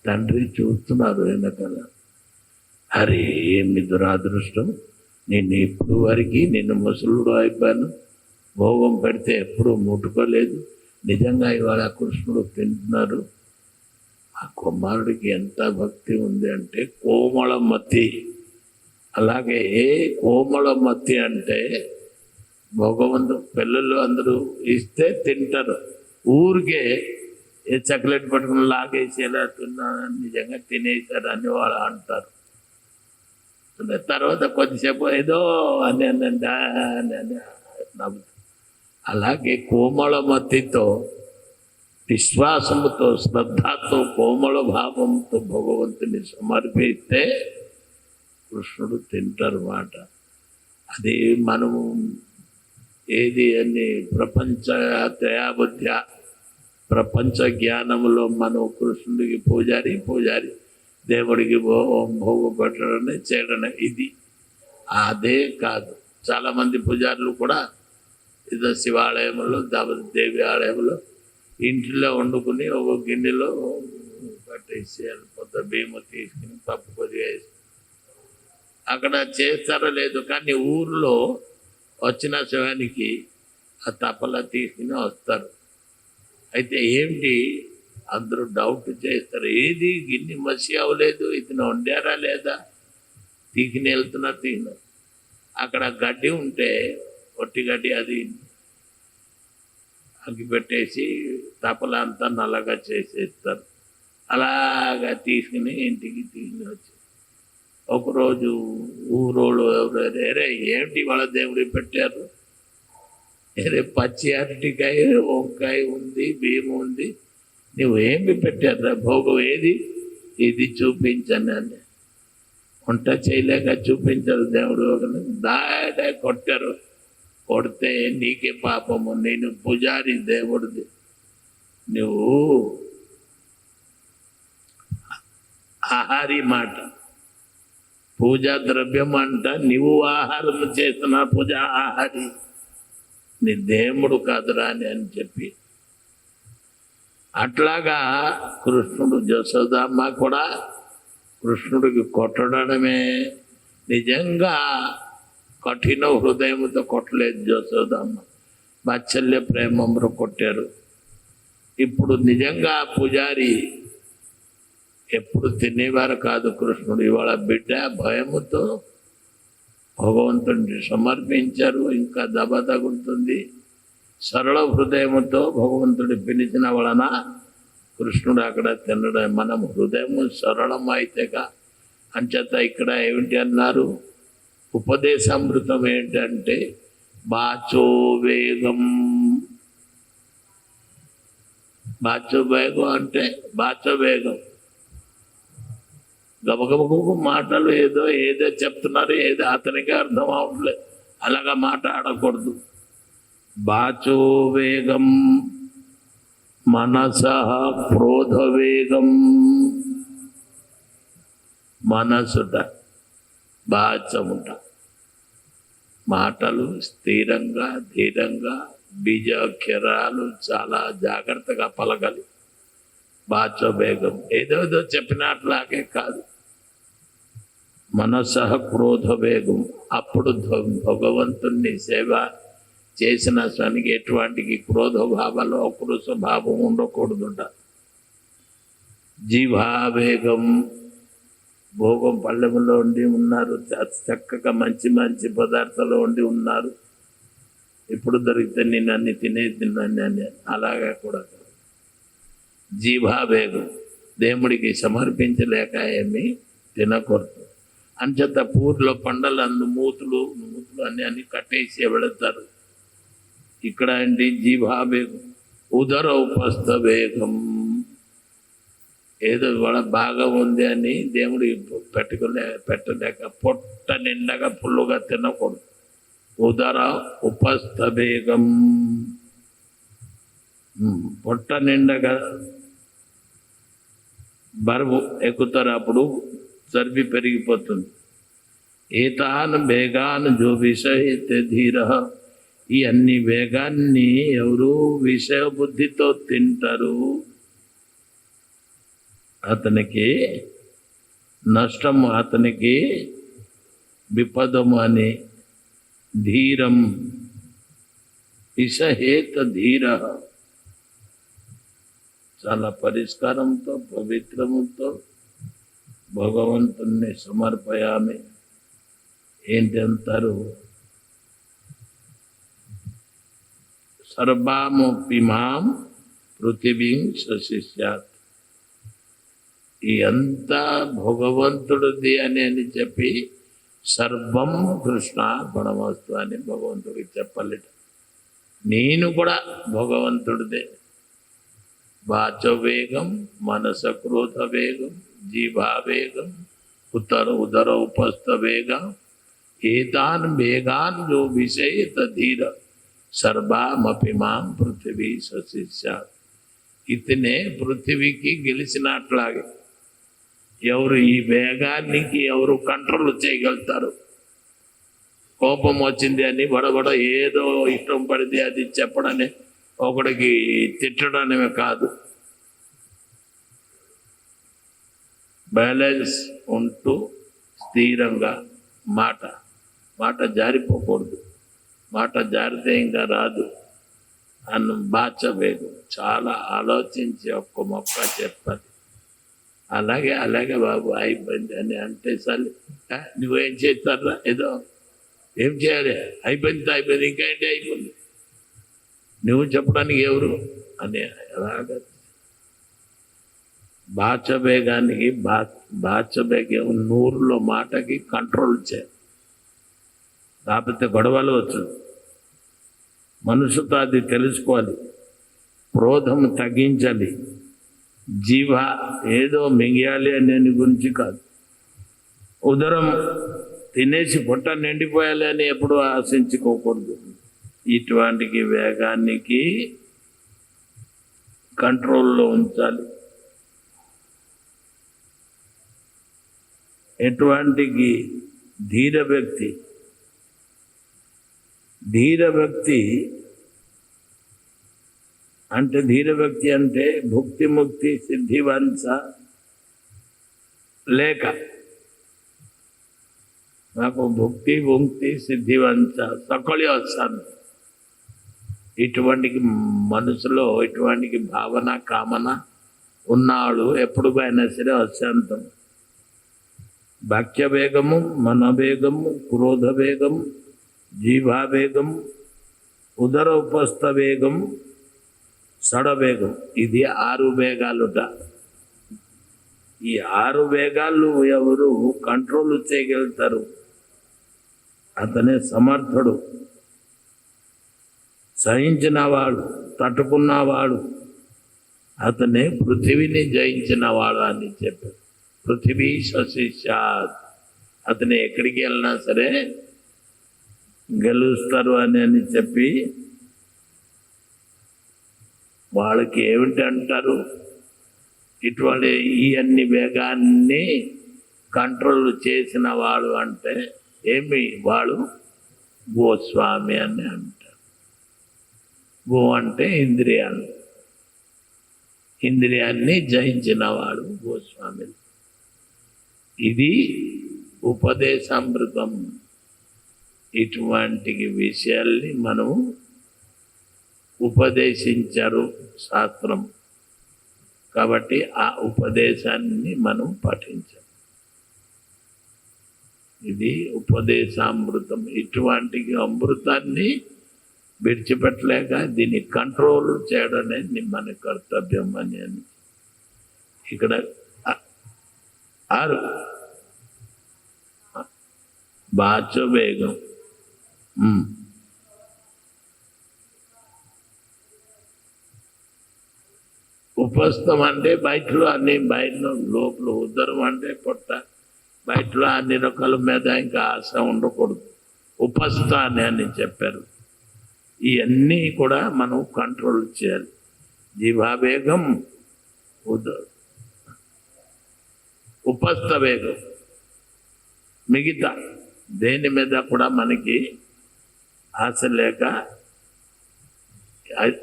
తండ్రి చూస్తున్నారు వెనకాల. అరే ఏమి దురాదృష్టం, నేను ఇప్పుడు వరకు నిన్ను ముసలుడు అయిపోయాను, భోగం పెడితే ఎప్పుడూ ముట్టుకోలేదు. నిజంగా ఇవాళ కృష్ణుడు తింటున్నారు. ఆ కుమారుడికి ఎంత భక్తి ఉంది అంటే కోమళమతి. అలాగే కోమళమతి అంటే భగవంతుడు పిల్లలు అందరూ ఇస్తే తింటారు, ఊరికే ఏ చాక్లెట్ పట్టుకుని లాగేసి ఎలా తిన్నాను నిజంగా తినేశారు అని వాళ్ళు అంటారు. తర్వాత కొద్దిసేపు ఏదో అని నవ్వుతారు. అలాగే కోమళమతితో, విశ్వాసముతో, శ్రద్ధతో, కోమళ భావంతో భగవంతుని సమర్పిస్తే కృష్ణుడు తింటారు మాట. అది మనము ఏది అని ప్రపంచ జ్ఞానంలో మనం కృష్ణుడికి పూజారి దేవుడికి భోగం పెట్టడమే చేయడమే ఇది. అదే కాదు, చాలామంది పూజారులు కూడా ఏదో శివాలయంలో దేవి ఆలయంలో ఇంట్లో వండుకుని ఒక గిన్నెలో కట్టేసి కొత్త బియ్యం తీసుకుని పప్పు కొద్దిగా వేసి అక్కడ చేస్తారో లేదు, కానీ ఊర్లో వచ్చిన శివానికి ఆ తపలా తీసుకుని వస్తారు. అయితే ఏంటి అందరూ డౌట్ చేస్తారు, ఏది గిన్నె మసి అవ్వలేదు, ఇతను వండారా లేదా, తీకిని వెళ్తున్నారు. అక్కడ గడ్డి ఉంటే ఒట్టి గడ్డి అది అగ్గి పెట్టేసి తపల అంతా నల్లగా చేసేస్తారు. అలాగా తీసుకుని ఇంటికి తీసుకుని వచ్చి ఒకరోజు ఊరోళ్ళు ఎవరు ఏమిటి వాళ్ళ దేవుడికి పెట్టారు, పచ్చి అరటికాయ వంకాయ ఉంది, బియ్యం ఉంది, నువ్వు ఏమి పెట్టారా భోగం ఏది, ఇది చూపించండి అని. వంట చేయలేక చూపించారు దేవుడు. దాడే కొట్టారు. కొడితే నీకే పాపము, నేను పూజారి దేవుడిది, నువ్వు ఆహారి మాట, పూజా ద్రవ్యం అంట, నువ్వు ఆహారం చేసిన పూజ ఆహారి, నీ దేవుడు కాదురా అని చెప్పి. అట్లాగా కృష్ణుడు జశోదమ్మ కూడా కృష్ణుడికి కొట్టడమే. నిజంగా కఠిన హృదయంతో కొట్టలేదు జశోదమ్మ, వాత్సల్య ప్రేమతో కొట్టారు. ఇప్పుడు నిజంగా పూజారి ఎప్పుడు తినేవారు కాదు కృష్ణుడు. ఇవాళ బిడ్డ భయముతో భగవంతుడిని సమర్పించారు, ఇంకా దెబ్బ తగులుతుంది. సరళ హృదయముతో భగవంతుడి పిలిచిన వలన కృష్ణుడు అక్కడ తినడం. మనం హృదయం సరళం అయితేగా. అంచేత ఇక్కడ ఏమిటి అన్నారు, ఉపదేశామృతం ఏంటంటే బాచో వేగం. బాచో వేగం అంటే బాచో వేగం, గబగబకు మాటలు ఏదో చెప్తున్నారు, ఏదో అతనికి అర్థం అవట్లేదు, అలాగా మాట్లాడకూడదు. బాచో వేగం మనసః క్రోధ వేగం. మనసుట బాచముట, మాటలు స్థిరంగా ధీరంగా బీజాక్షరాలు చాలా జాగ్రత్తగా పలకాలి. బాచో వేగం ఏదో చెప్పినట్లాగే కాదు. మనసః క్రోధ వేగం. అప్పుడు భగవంతుణ్ణి సేవ చేసిన స్వానికి ఎటువంటి క్రోధ భావాలు అక్రోశ భావం ఉండకూడదుట. జీవావేగం. భోగం పళ్ళెములో ఉండి ఉన్నారు, చక్కగా మంచి మంచి పదార్థాలు ఉండి ఉన్నారు, ఇప్పుడు దొరికితే నేను అన్ని తిన్నాను అని అలాగా కూడా. జీవావేగం, దేవుడికి సమర్పించలేక ఏమి తినకూడదు. అంచేత పూర్లో పండలు మూతులు అన్ని కట్టేసి వెళతారు. ఇక్కడ ఏంటి జీవావేగం. ఉదర ఉపస్థ వేగం. ఏదో ఇవాళ బాగా ఉంది అని దేవుడు పెట్టలేక పొట్ట నిండగా పుల్లుగా తినకూడదు. ఉదర ఉపస్థ వేగం, పొట్ట నిండగా బరువు ఎక్కుతారు, అప్పుడు చర్బి పెరిగిపోతుంది. ఏతాన్ వేగాన్ జో విషయతే ధీర, ఈ అన్ని వేగాన్ని ఎవరు విషయ బుద్ధితో తింటారు అతనికి నష్టము, అతనికి విపదము అని. ధీరం ఇషహేత ధీర, చాలా పరిష్కారంతో పవిత్రముతో భగవంతుణ్ణి సమర్పయామి. ఏంటి అంటారు? సర్వామపిమాం పృథివీం శశిష్యాత్, ఈ అంతా భగవంతుడిది అని చెప్పి సర్వం కృష్ణ గుణమస్తు అని భగవంతుడికి చెప్పలేట. నేను కూడా భగవంతుడిదే. వాచో వేగం, మనస క్రోధ వేగం, జీవా వేగం, ఉదర ఉపస్థ వేగం, ఏతాన్ వేగాన్ జో విషయత ధీర సర్వామపిమాం పృథివీ శశిష్యాత్. ఇతనే పృథివీకి గెలిచినట్లాగే ఎవరు ఈ వేగానికి ఎవరు కంట్రోల్ చేయగలుగుతారు? కోపం వచ్చింది అని బడబడ ఏదో ఇష్టం పడితే అది చెప్పడమే, ఒకడికి తిట్టడమే కాదు. బ్యాలెన్స్ ఉంటూ స్థిరంగా మాట జారిపోకూడదు. మాట జారితే ఇంకా రాదు అన్న బాచవేగం. చాలా ఆలోచించి ఒక్క మొక్క చెప్పాలి. అలాగే బాబు అయిపోయింది అని అంటే సరే నువ్వేం చేస్తారా, ఏదో ఏం చేయాలి, అయిపోయింది ఇంకా ఏంటి అయిపోయింది, నువ్వు చెప్పడానికి ఎవరు అని అలాగా బాచబేగానికి బాచబేగం నూరులో మాటకి కంట్రోల్ చేయాలి. కాకపోతే గొడవలు వచ్చు. మనసుతో అది తెలుసుకోవాలి. క్రోధం తగ్గించాలి. జీవ ఏదో మింగేయాలి అని గురించి కాదు. ఉదరం తినేసి పొట్ట నిండిపోయాలి అని ఎప్పుడు ఆశించుకోకూడదు. ఇటువంటి వేగానికి కంట్రోల్లో ఉంచాలి. ఎటువంటి ధీర వ్యక్తి అంటే భుక్తి ముక్తి సిద్ధివంచ లేక, నాకు భుక్తి ముక్తి సిద్ధివంచ సకలి వస్తాను. ఇటువంటి మనసులో ఇటువంటి భావన కామన ఉన్నాడు ఎప్పుడు అయినా సరే అశాంతం. వాక్యవేగము, మనవేగము, క్రోధవేగం, జీవావేగం, ఉదర ఉపస్థ వేగం, సడవేగం, ఇది 6 వేగాలుట. ఈ 6 వేగాలు ఎవరు కంట్రోల్ చేయగలుగుతారు అతనే సమర్థుడు. సహించినవాడు, తట్టుకున్నవాడు అతనే పృథివీని జయించినవాడు అని చెప్పారు. పృథివీ శశిష్యాత్, అతను ఎక్కడికి వెళ్ళినా సరే గెలుస్తారు అని చెప్పి వాళ్ళకి ఏమిటి అంటారు? ఇటువంటి ఈ అన్ని వేగాన్ని కంట్రోల్ చేసిన వాడు అంటే ఏమి? వాడు గోస్వామి అని అంటారు. గో అంటే ఇంద్రియాన్ని జయించిన వాడు గోస్వామి. ఇది ఉపదేశామృతం. ఇటువంటి విషయాల్ని మనం ఉపదేశించారు శాస్త్రం, కాబట్టి ఆ ఉపదేశాన్ని మనం పఠించాం. ఇది ఉపదేశామృతం. ఇటువంటి అమృతాన్ని విడిచిపెట్టలేక దీన్ని కంట్రోల్ చేయడం అనేది మన కర్తవ్యం అని ఇక్కడ 6 వాచవేగం, ఉపస్థం అంటే బయటలో అన్ని, బయటలో లోపల ఉదరం అంటే పొట్ట, బయటలో అన్ని రకాల మీద ఇంకా ఆశ ఉండకూడదు. ఉపస్థ అని చెప్పారు. ఇవన్నీ కూడా మనం కంట్రోల్ చేయాలి. జీవావేగం, ఉపస్థ వేగం, మిగతా దేని మీద కూడా మనకి ఆశ లేక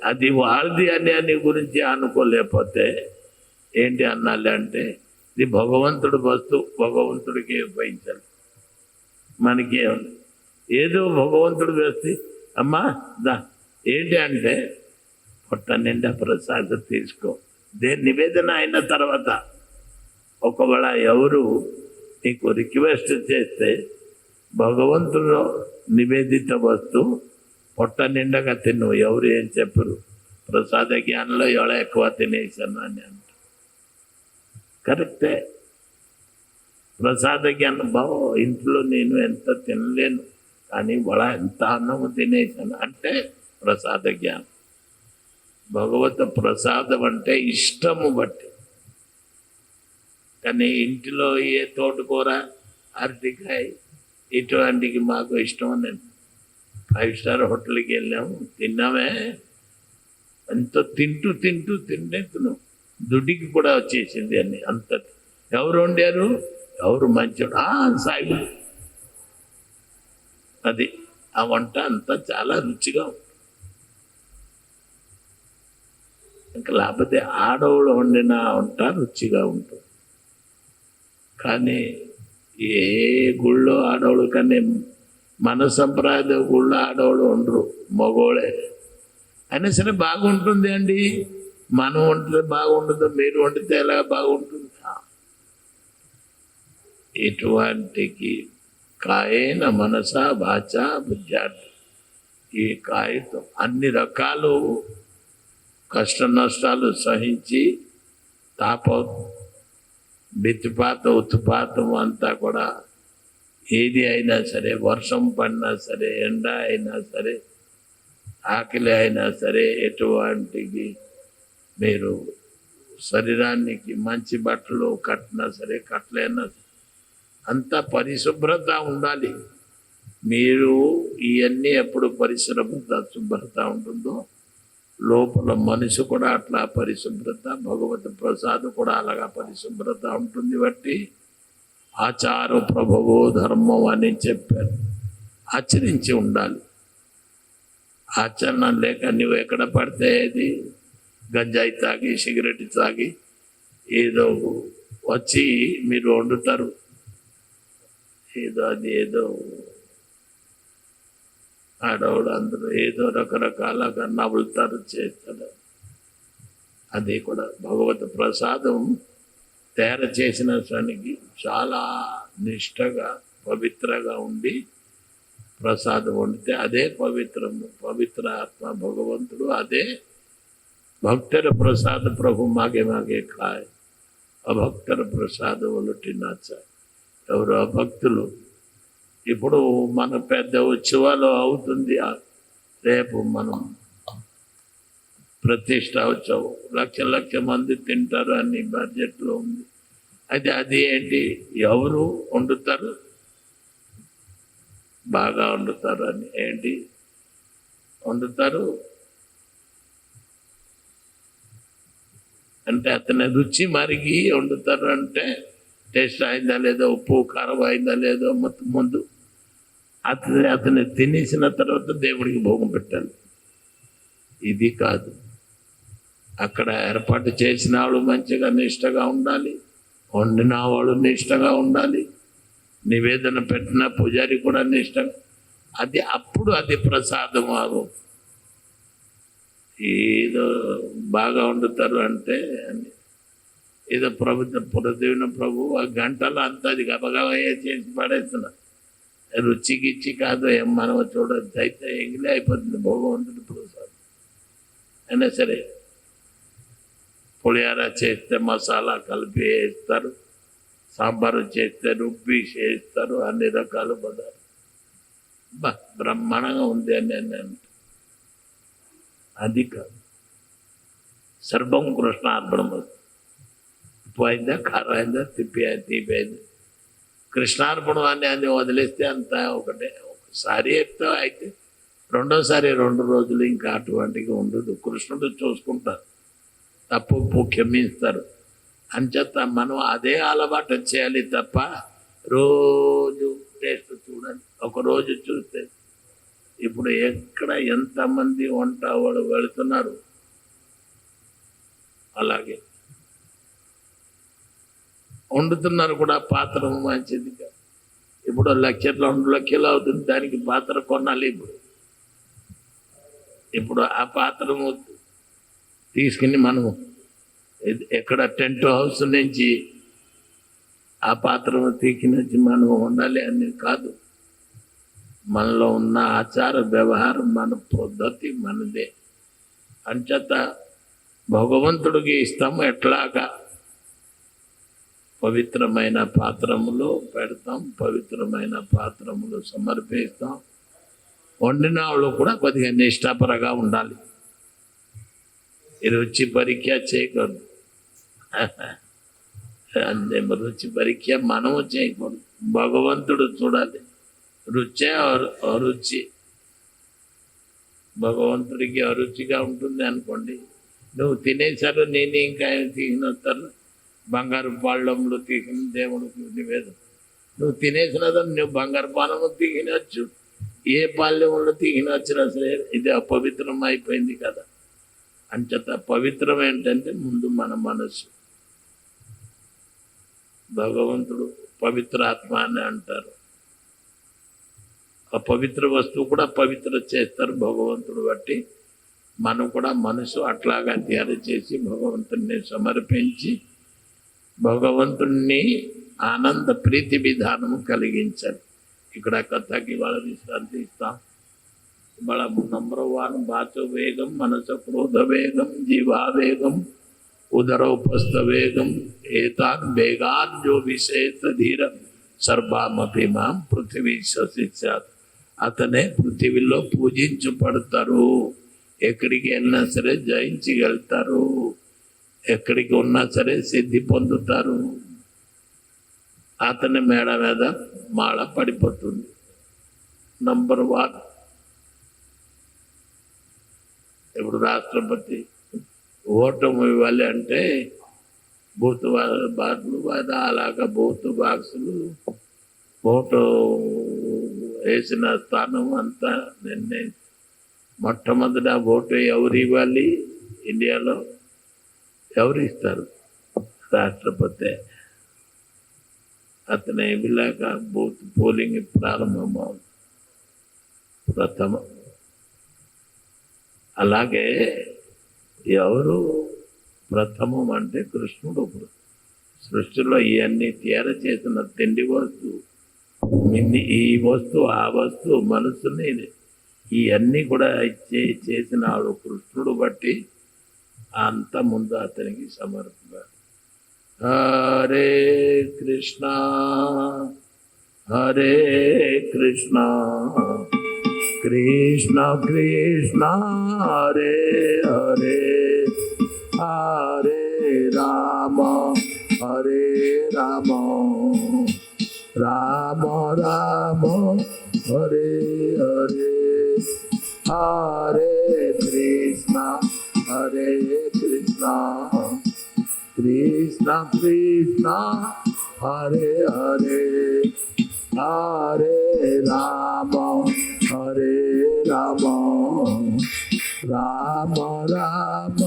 అది వారిది అని గురించి అనుకోలేకపోతే ఏంటి అన్నాలి అంటే ఇది భగవంతుడు వస్తువు, భగవంతుడికి ఉపయోగించాలి. మనకి ఏదో భగవంతుడు వేస్తే అమ్మా దా ఏంటి అంటే పొట్ట నిండా ప్రసాదం తీసుకో. దేని నివేదన అయిన తర్వాత ఒకవేళ ఎవరు నీకు రిక్వెస్ట్ చేస్తే భగవంతుడు నివేదిత వస్తువు పొట్ట నిండగా తిన్ను, ఎవరు ఏం చెప్పరు. ప్రసాద జ్ఞానంలో ఎవడ ఎక్కువ తినేసాను అని అంట. కరెక్టే. ప్రసాద జ్ఞానం బావో ఇంట్లో నేను ఎంత తినలేను కానీ వాళ్ళ ఎంత అన్నము తినేసాను అంటే ప్రసాద జ్ఞానం. భగవత ప్రసాదం అంటే ఇష్టము బట్టి. కానీ ఇంటిలో ఏ తోటకూర, అరటికాయ ఇటువంటికి మాకు ఇష్టం అని 5 స్టార్ హోటల్కి వెళ్ళాము, తిన్నామే. ఎంతో తింటేతున్నాం, దుడ్డికి కూడా వచ్చేసింది అని. అంత ఎవరు వండారు, ఎవరు మంచోడు, సాయిబు. అది ఆ వంట అంతా చాలా రుచిగా ఉంటుంది. ఇంకా లేకపోతే ఆడవాళ్ళు వండిన వంట రుచిగా ఉంటుంది. కానీ ఏ గుళ్ళో ఆడవాళ్ళు, కానీ మన సంప్రదాయ గుళ్ళో ఆడవాళ్ళు ఉండరు, మగోళ్ళే. అయినా సరే బాగుంటుంది అండి. మనం వండితే బాగుంటుందో, మీరు వండితే ఎలా బాగుంటుంది? ఇటువంటికి కాయేన మనస వాచ బుద్ధ్యార్థి. ఈ కాయతో అన్ని రకాలు కష్ట నష్టాలు సహించి బిత్తిపాత ఉత్తుపాతం అంతా కూడా ఏది అయినా సరే, వర్షం పడినా సరే, ఎండ అయినా సరే, ఆకలి అయినా సరే, ఎటువంటికి మీరు శరీరానికి మంచి బట్టలు కట్టినా సరే, కట్టలేనా అంతా పరిశుభ్రత ఉండాలి. మీరు ఇవన్నీ ఎప్పుడు పరిశుభ్రత శుభ్రత ఉంటుందో లోపల మనిషి కూడా అట్లా పరిశుభ్రత, భగవత్ ప్రసాదం కూడా అలాగా పరిశుభ్రత ఉంటుంది. బట్టి ఆచార ప్రభువో ధర్మం అని చెప్పారు. ఆచరించి ఉండాలి. ఆచరణ లేక నువ్వు ఎక్కడ పడితే అది గంజాయి తాగి, సిగరెట్ తాగి ఏదో వచ్చి మీరు వండుతారు, ఏదో ఆడవాడు అందరూ ఏదో రకరకాలుగా నవ్వులుతారు, చేస్తారు. అది కూడా భగవత్ ప్రసాదం తయారు చేసిన దానికి చాలా నిష్టగా పవిత్రగా ఉండి ప్రసాదం వండితే అదే పవిత్రము. పవిత్ర ఆత్మ భగవంతుడు అదే భక్తుల ప్రసాద ప్రభు మాగే కాయ అభక్తుల ప్రసాదం ఉలటి నాచ. ఎవరు అభక్తులు? ఇప్పుడు మన పెద్ద ఉత్సవాలు అవుతుంది. రేపు మనం ప్రతిష్ట ఉత్సవం, లక్ష మంది తింటారు అని బడ్జెట్లో ఉంది. అయితే అది ఏంటి, ఎవరు వండుతారు? బాగా వండుతారు అని ఏంటి వండుతారు అంటే అతని రుచి మరిగి వండుతారు. అంటే టేస్ట్ అయిందా లేదో, ఉప్పు కారం అయిందా లేదో మొత్తం ముందు అతన్ని తినేసిన తర్వాత దేవుడికి భోగం పెట్టాలి. ఇది కాదు. అక్కడ ఏర్పాటు చేసిన వాళ్ళు మంచిగా నిష్టగా ఉండాలి, వండిన వాళ్ళు నిష్టగా ఉండాలి, నివేదన పెట్టిన పూజారి కూడా నిష్టగా. అది అప్పుడు అది ప్రసాదం ఆగు. ఏదో బాగా వండుతారు అంటే ఏదో ప్రభుత్వ ప్రభు ఆ గంటలో అంతా అది గబగబా చేసి పడేస్తున్నారు. రుచికిచ్చి కాదు ఏం మనం చూడొచ్చు. అయితే ఎంగిలే అయిపోతుంది భగవంతుడి ప్రసాదం. అయినా సరే పులిహార చేస్తే మసాలా కలిపి వేస్తారు, సాంబారు చేస్తే రుబ్బి చేస్తారు, అన్ని రకాల పదార్థాలు బ్రహ్మాండంగా ఉంది అని అంటే అది కాదు. సర్వం కృష్ణార్పణం. ఉప్పు అయిందా, కారం అయిందా, తీపి అయింది, కృష్ణార్పణం అని అది వదిలేస్తే అంతా ఒకటే. ఒకసారి అయితే రెండోసారి 2 రోజులు ఇంకా అటువంటిగా ఉండదు. కృష్ణుడు చూసుకుంటారు, తప్పు క్షమిస్తారు. అంచేత మనం అదే అలవాటు చేయాలి తప్ప రోజు టేస్ట్ చూడండి. ఒకరోజు చూస్తే ఇప్పుడు ఎక్కడ ఎంతమంది వంట వాళ్ళు వెళుతున్నారు. అలాగే వండుతున్నారు కూడా. పాత్ర మంచిది కాదు. ఇప్పుడు 1 లక్ష 2 లక్షలు అవుతుంది, దానికి పాత్ర కొనాలి. ఇప్పుడు ఆ పాత్రము తీసుకుని మనము ఎక్కడ టెంట్ హౌస్ నుంచి ఆ పాత్రను తీసుకుని మనం వండాలి అని కాదు. మనలో ఉన్న ఆచార వ్యవహారం, మన పద్ధతి మనదే. అంచేత భగవంతుడికి ఇస్తాము. ఎట్లాగా పవిత్రమైన పాత్రములో పెడతాం, పవిత్రమైన పాత్రములు సమర్పిస్తాం. వండిన వాళ్ళు కూడా కొద్దిగా నిష్ఠాపరగా ఉండాలి. ఈ రుచి పరీక్ష చేయకూడదు. అంతే, రుచి పరీక్ష మనము చేయకూడదు. భగవంతుడు చూడాలి. రుచే అరుచి. భగవంతుడికి అరుచిగా ఉంటుంది అనుకోండి. నువ్వు తినేసారు, నేను ఇంకా తినొస్తాను. బంగారు పాళ్ళంలో తీసిన దేవుడికి నివేదన. నువ్వు తినేసినదని నువ్వు బంగారు పాలము తినవచ్చు, ఏ పాల్యంలో తినవచ్చిన సరే ఇది అపవిత్రం అయిపోయింది కదా. అంచేత పవిత్రం ఏంటంటే ముందు మన మనసు. భగవంతుడు పవిత్రాత్మ అని అంటారు. ఆ పవిత్ర వస్తువు కూడా పవిత్ర చేస్తారు భగవంతుడు బట్టి. మనం కూడా మనసు అట్లాగా తయారు చేసి భగవంతుడిని సమర్పించి భగవంతుణ్ణి ఆనంద ప్రీతి విధానము కలిగించాలి. ఇక్కడ కథకి వాళ్ళ విశ్రాంతి ఇస్తాం. వాళ్ళ నంబర్ 1 బాచో వేగం, మనస క్రోధ వేగం, జీవావేగం, ఉదరోపస్థ వేగం, ఏతాన్ వేగాన్ జో విశేష ధీర సర్వామపి మాం పృథివీ శిష్యాత్. అతనే పృథివీలో పూజించబడతారు. ఎక్కడికి వెళ్ళినా సరే జయించగలుగుతారు, ఎక్కడికి ఉన్నా సరే సిద్ధి పొందుతారు. అతని మేడ మీద మాల పడిపోతుంది. నంబర్ 1. ఇప్పుడు రాష్ట్రపతి ఓటమి ఇవ్వాలి అంటే బూత్ బాక్సులు అలాగా బూత్ బాక్సులు ఓటు వేసిన స్థానం అంతా నిర్ణయం. మొట్టమొదట ఓటు ఎవరు ఇవ్వాలి? ఇండియాలో ఎవరు ఇస్తారు? రాష్ట్రపతి. అతను ఇవ్వలేక బూత్ పోలింగ్ ప్రారంభమవుతుంది. ప్రథమం. అలాగే ఎవరు ప్రథమం అంటే కృష్ణుడు. సృష్టిలో ఇవన్నీ తయారు చేసిన తిండి వస్తువు, ఈ వస్తువు ఆ వస్తువు మనసుని ఇవన్నీ కూడా చేసిన వాడు కృష్ణుడు బట్టి అంత ముందు అతనికి సమర్పణ. హరే కృష్ణ హరే కృష్ణ కృష్ణ కృష్ణ హరే హరే హరే రామ హరే రామ రామ రామ హరే హరే హరే కృష్ణ హరే కృష్ణ కృష్ణ కృష్ణ హరే హరే హరే రామ హరే రామ రామ రామ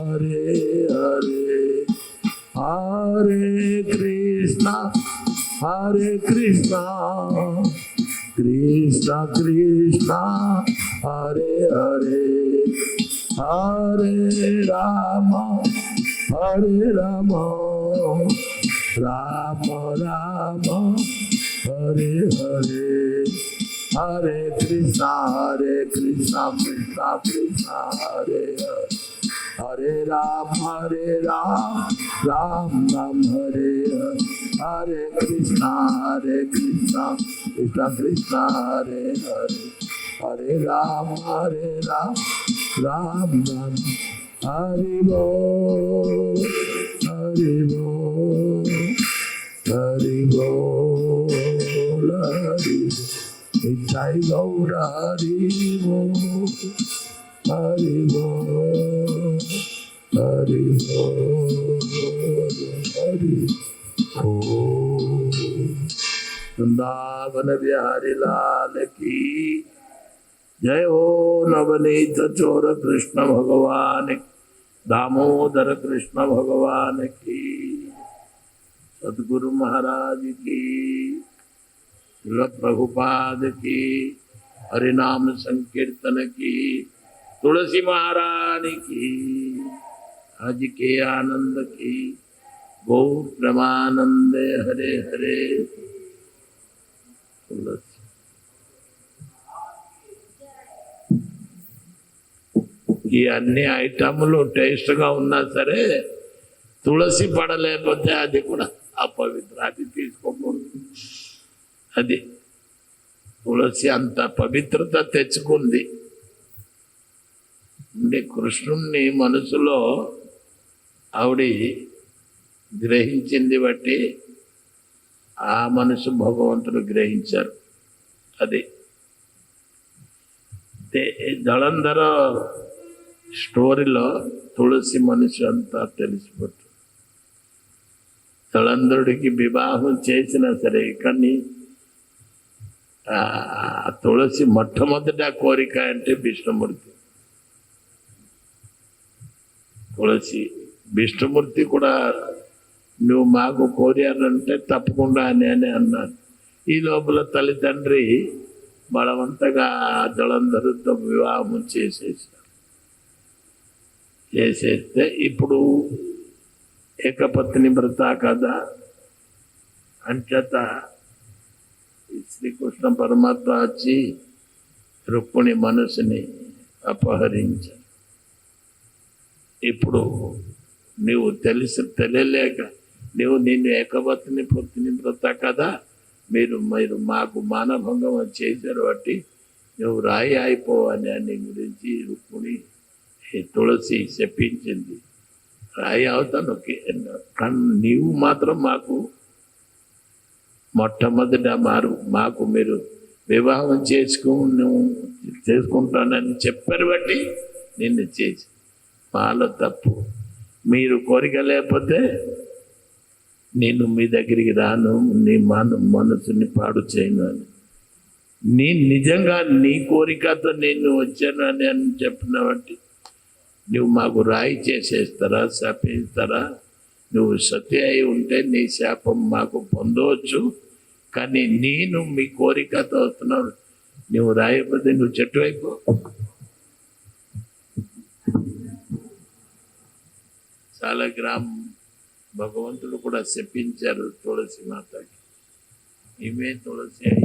హరే హరే హరే కృష్ణ కృష్ణ కృష్ణ హరే హరే హరే రామ రామ రామ హరే హరే హరే కృష్ణ కృష్ణ కృష్ణ హరే హరే హరే రామ రామ రామ హరే హరే కృష్ణ కృష్ణ కృష్ణ హరే హరే హరే రామ రామ రామ హరి బోల్ హరి బోల్ హరి బోల్ హరి నిత్యాయి గౌర హరి బోల్ హరి బోల్ హరి బోల్ హరి బోల్ वृंदावन बिहारी लाल की जय हो। नवनीत चोर कृष्ण भगवान दामोदर कृष्ण भगवान की सद्गुरु महाराज की श्रील प्रभुपाद की हरिनाम संकीर्तन की तुलसी महारानी की आज के आनंद की गौ प्रेमानंद हरे हरे तुलसी। ఈ అన్ని ఐటములు టేస్ట్గా ఉన్నా సరే తులసి పడలేకపోతే అది కూడా అపవిత్ర, అది తీసుకోకూడదు. అది తులసి అంత పవిత్రత తెచ్చుకుంది. అంటే కృష్ణుణ్ణి మనసులో ఆవిడ గ్రహించింది బట్టి ఆ మనసు భగవంతుడు గ్రహించారు. అది జలంధర స్టోరీలో తులసి మనసు అంతా తెలిసిపోతుంది. జలంధరుడికి వివాహం చేసినా సరే కానీ తులసి మొట్టమొదట కోరిక అంటే విష్ణుమూర్తి. తులసి విష్ణుమూర్తి కూడా నువ్వు మాకు కోరానంటే తప్పకుండా అని అన్నాను. ఈ లోపల తల్లిదండ్రి బలవంతగా జలంధరుడితో వివాహం చేసేస్తే ఇప్పుడు ఏకపత్ని వ్రత కదా అంచేత శ్రీకృష్ణ పరమాత్మ వచ్చి రుక్మిణి మనసుని అపహరించారు. ఇప్పుడు నువ్వు తెలియలేక నిన్ను ఏకపత్ని పొత్తిని వ్రత కదా మీరు మాకు మానభంగం చేశారు బట్టి నువ్వు రాయి అయిపోవని అని గురించి రుక్మిణి తులసి చెప్పించింది. రాయి అవుతాను కానీ నీవు మాత్రం మాకు మొట్టమొదట మాకు మీరు వివాహం చేసుకుంటానని చెప్పారు బట్టి నిన్ను చేసి మాలో తప్పు. మీరు కోరిక లేకపోతే నేను మీ దగ్గరికి రాను, నీ మనసుని పాడు చేయను అని. నిజంగా నీ కోరికతో నేను వచ్చాను అని చెప్పిన బట్టి నువ్వు మాకు రాయి చేసేస్తారా, శాపిస్తారా? నువ్వు సత్య అయి ఉంటే నీ శాపం మాకు పొందవచ్చు, కానీ నేను మీ కోరికతో వస్తున్నావు. నువ్వు రాయకపోతే నువ్వు చెట్టు అయిపో. చాలా భగవంతుడు కూడా చెప్పించారు తులసి మాతకి, ఈమె తులసి అయి